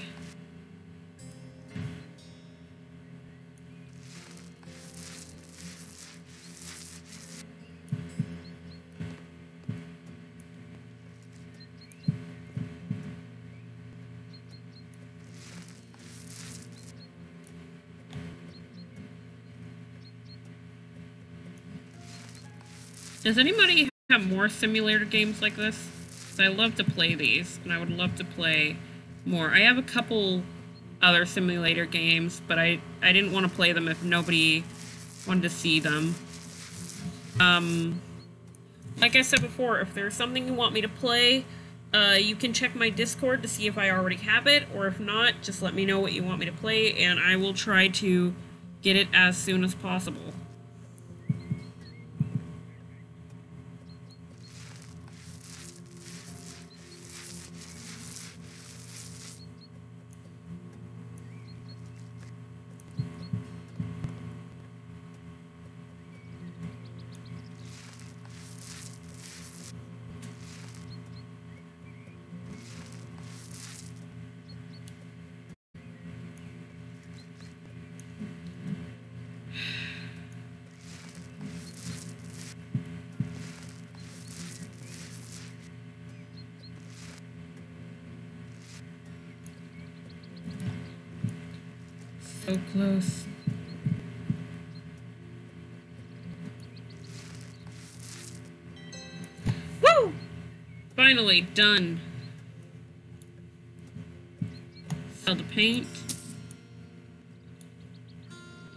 Does anybody have more simulator games like this? 'Cause I love to play these, and I would love to play more. I have a couple other simulator games, but I didn't want to play them if nobody wanted to see them. Like I said before, if there's something you want me to play, you can check my Discord to see if I already have it, or if not, just let me know what you want me to play, and I will try to get it as soon as possible. So close. Woo! Finally done. Sell the paint.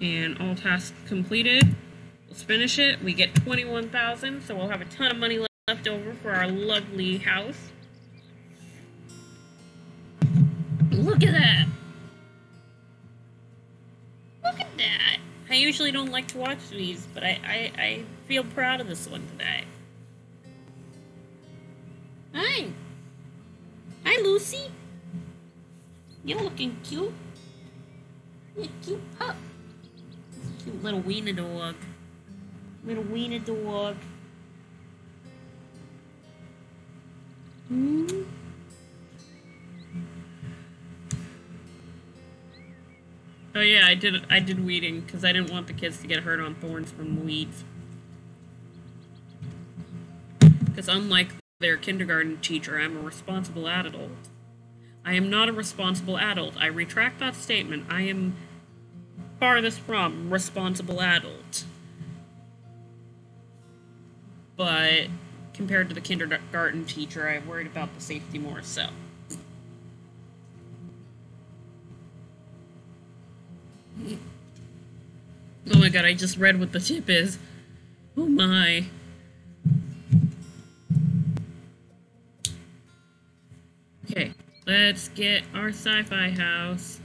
And all tasks completed. Let's finish it. We get 21,000, so we'll have a ton of money left over for our lovely house. Look at that! Look at that! I usually don't like to watch these, but I feel proud of this one today. Hi! Hi, Lucy! You're looking cute. You're a cute pup. Cute little wiener dog. Little wiener dog. Hmm? Oh yeah, I did weeding because I didn't want the kids to get hurt on thorns from weeds. Because unlike their kindergarten teacher, I'm a responsible adult. I am not a responsible adult. I retract that statement. I am farthest from responsible adult. But compared to the kindergarten teacher, I worried about the safety more so. Oh my god, I just read what the tip is. Oh my. Okay, let's get our sci-fi house.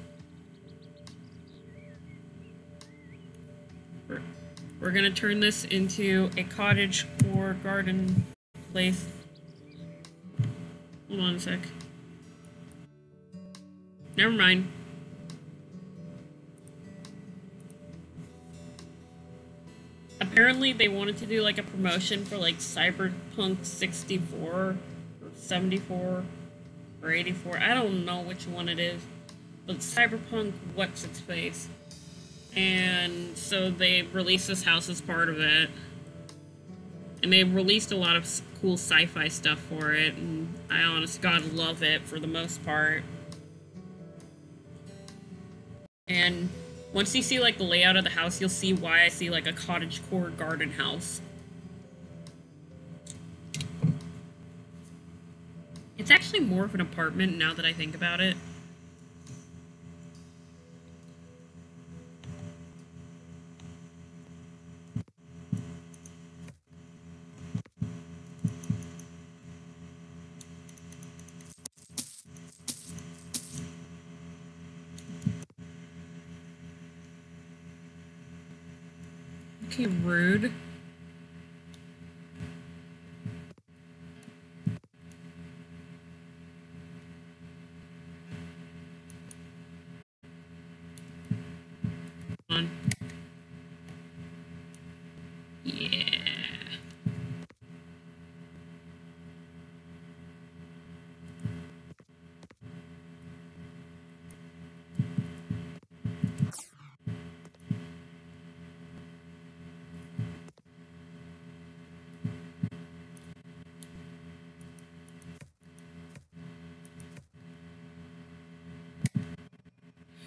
We're gonna turn this into a cottage or garden place. Hold on a sec. Never mind. Apparently they wanted to do like a promotion for like Cyberpunk 64 or 74 or 84. I don't know which one it is. But Cyberpunk what's its face. And so they released this house as part of it. And they released a lot of cool sci-fi stuff for it. And I honest to God love it for the most part. And once you see like the layout of the house, you'll see why I see like a cottagecore garden house. It's actually more of an apartment now that I think about it. Okay, rude. On. Yeah.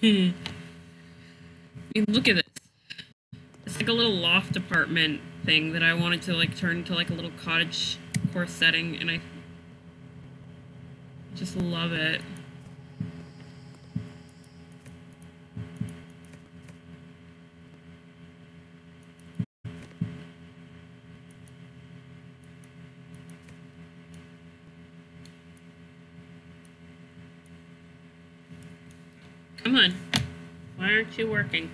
I mean, look at this. It's like a little loft apartment thing that I wanted to like turn into like a little cottage core setting, and I just love it. Come on. Why aren't you working?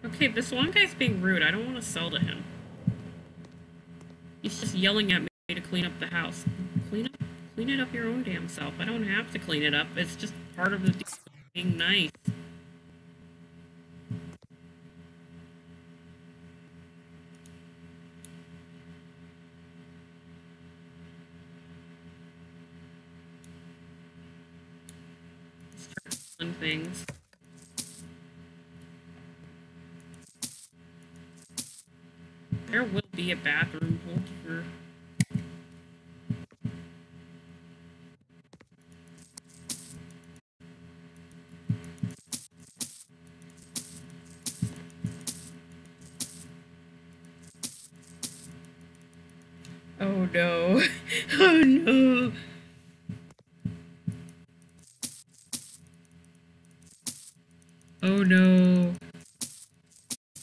Okay, this one guy's being rude. I don't want to sell to him. He's just yelling at me to clean up the house. Clean it up your own damn self. I don't have to clean it up. It's just part of the deal of being nice. Things. There will be a bathroom holder. Oh no. Oh no. Oh no.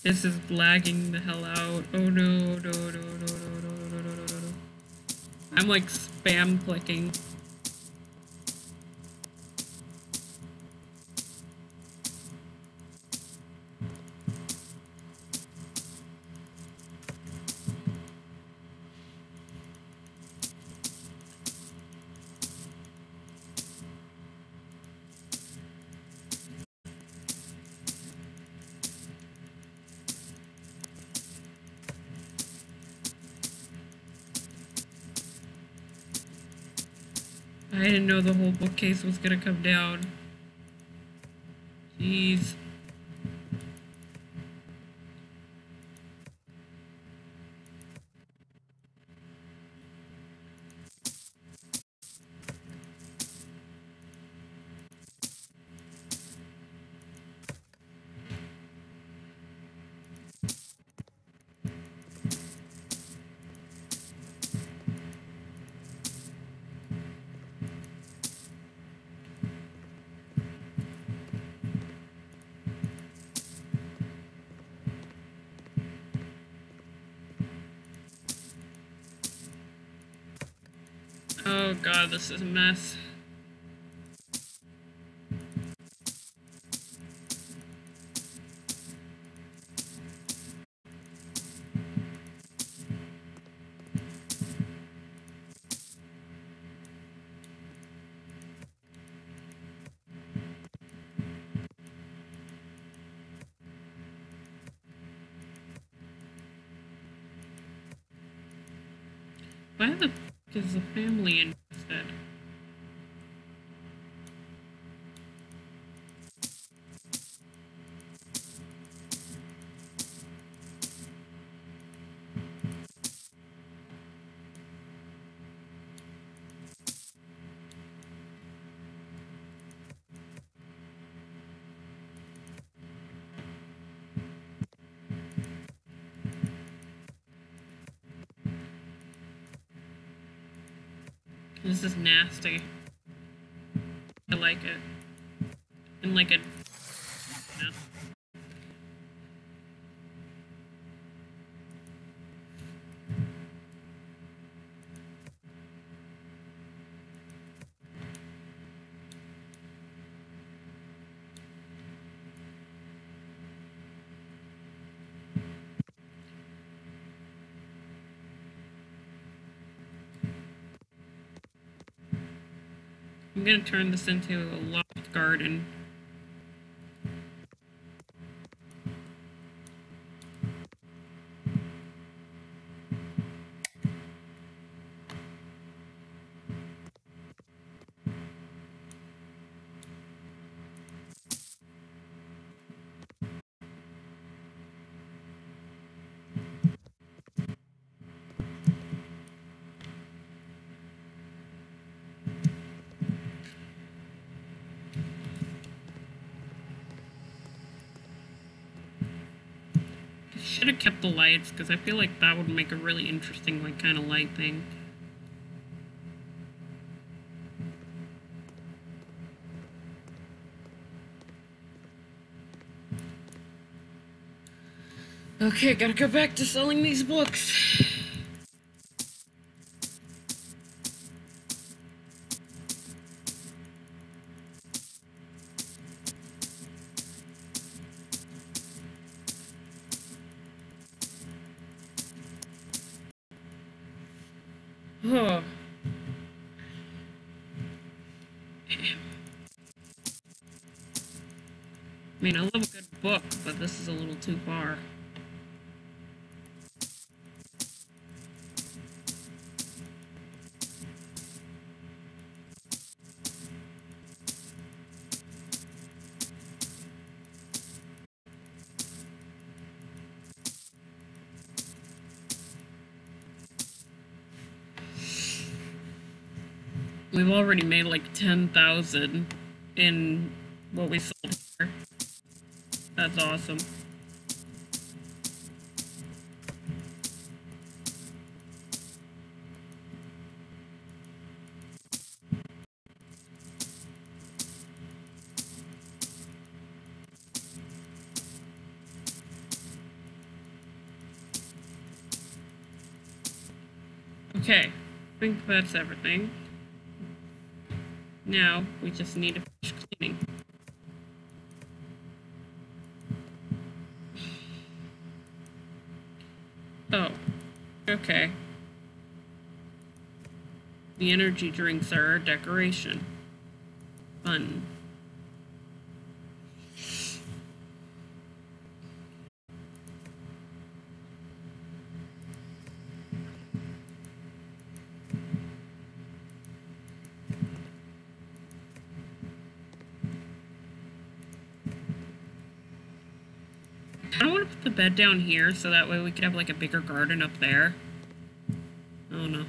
This is lagging the hell out. Oh no, no, no, no, no, no, no, no, no, no. I'm like spam clicking. I didn't know the whole bookcase was gonna come down. Jeez. Oh god, this is a mess. Why the f is the family interested? This is nasty. I like it. And like it. No. I'm gonna turn this into a loft garden. Should have kept the lights, because I feel like that would make a really interesting, like, kind of light thing. Okay, gotta go back to selling these books. Oh. I mean, I love a good book, but this is a little too far. We've already made like 10,000 in what we sold here. That's awesome. Okay, I think that's everything. Now, we just need to finish cleaning. Oh, okay. The energy drinks are our decoration. Fun. the bed down here so that way we could have like a bigger garden up there? I don't know.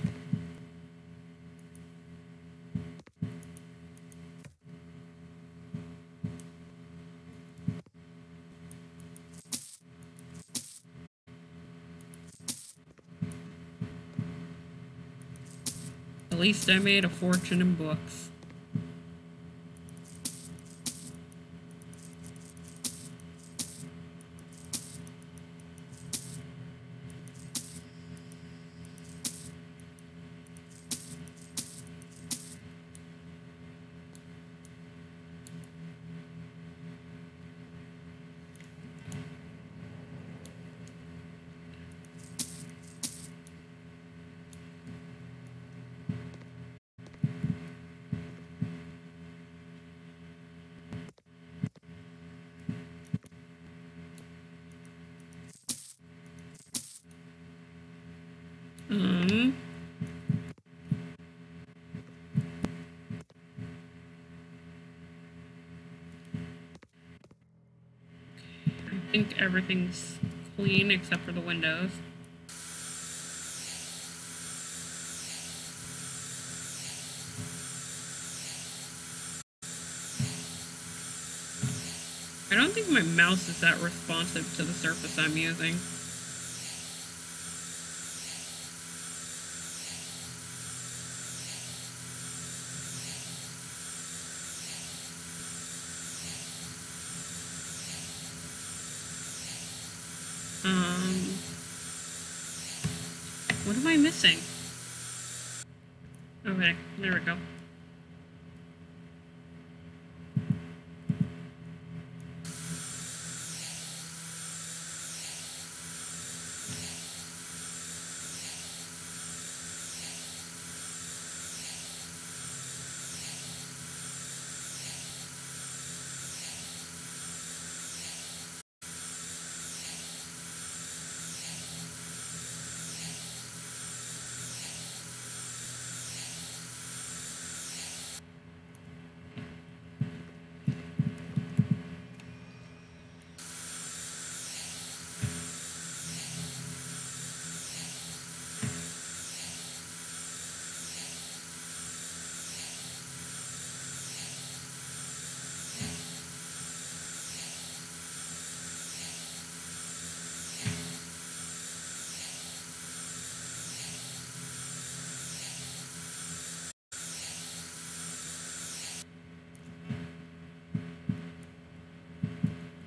At least I made a fortune in books. I think everything's clean except for the windows. I don't think my mouse is that responsive to the surface I'm using. What am I missing? Okay, there we go.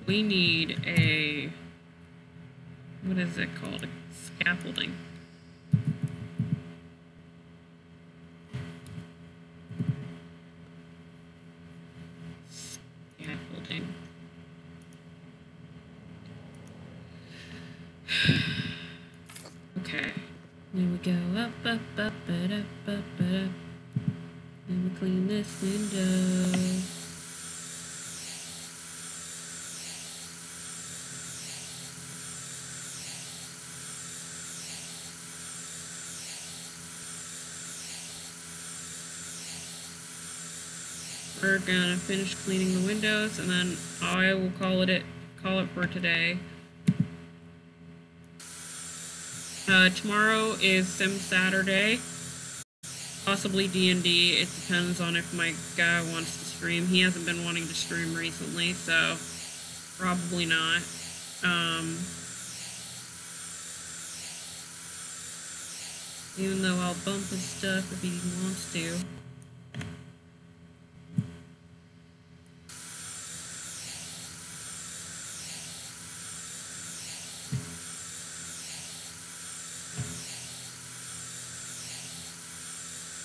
We need a, what is it called? Scaffolding. Scaffolding. Okay. Then we go up, up, up, up, up, up. Then we clean this window. We're gonna finish cleaning the windows, and then I will call it for today. Tomorrow is Sim Saturday, possibly D&D. It depends on if my guy wants to stream. He hasn't been wanting to stream recently, so probably not. Even though I'll bump his stuff if he wants to.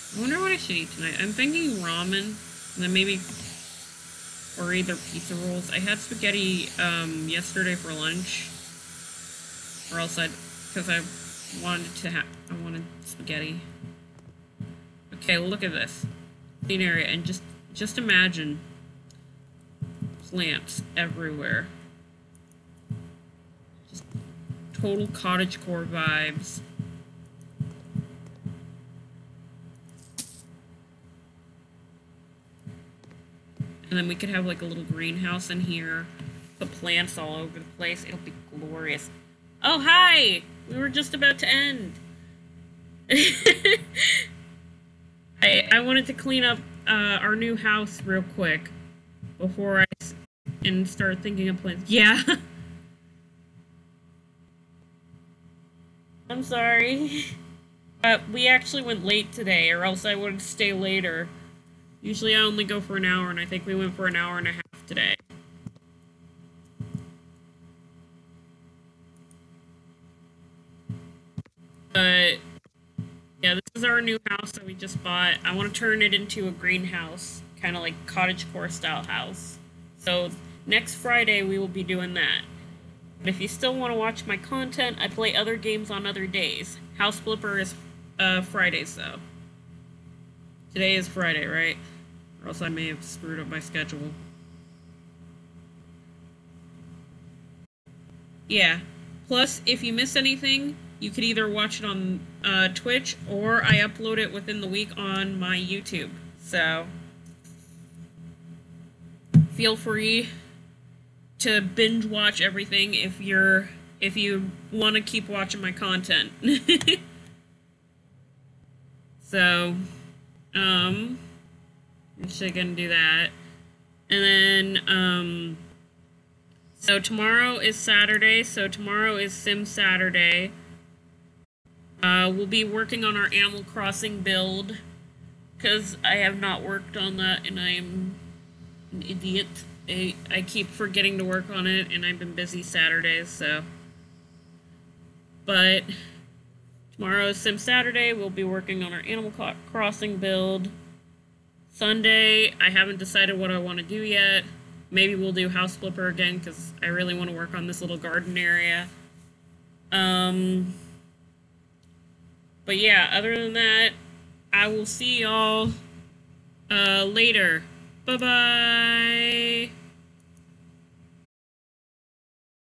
I wonder what I should eat tonight. I'm thinking ramen, and then maybe, or either pizza rolls. I had spaghetti yesterday for lunch, or else because I wanted spaghetti. Okay, look at this clean area, and just imagine plants everywhere. Just total cottagecore vibes. And then we could have like a little greenhouse in here, put plants all over the place. It'll be laborious. Oh, hi! We were just about to end. I wanted to clean up our new house real quick before and start thinking of plans. Yeah. I'm sorry. We actually went late today, or else I would stay later. Usually I only go for an hour, and I think we went for an hour and a half today. But yeah, this is our new house that we just bought. I want to turn it into a greenhouse, kind of like cottagecore style house. So next Friday we will be doing that. But if you still want to watch my content, I play other games on other days. House Flipper is Fridays though. Today is Friday, right? Or else I may have screwed up my schedule. Yeah. Plus, if you miss anything, you could either watch it on Twitch or I upload it within the week on my YouTube. So feel free to binge watch everything if you want to keep watching my content. So, I'm just gonna do that. And then, so tomorrow is Saturday, so tomorrow is Sim Saturday. We'll be working on our Animal Crossing build, because I have not worked on that, and I am an idiot. I keep forgetting to work on it, and I've been busy Saturdays, so. But tomorrow is Sim Saturday. We'll be working on our Animal Crossing build. Sunday, I haven't decided what I want to do yet. Maybe we'll do House Flipper again, because I really want to work on this little garden area. But yeah, other than that, I will see y'all later. Bye-bye!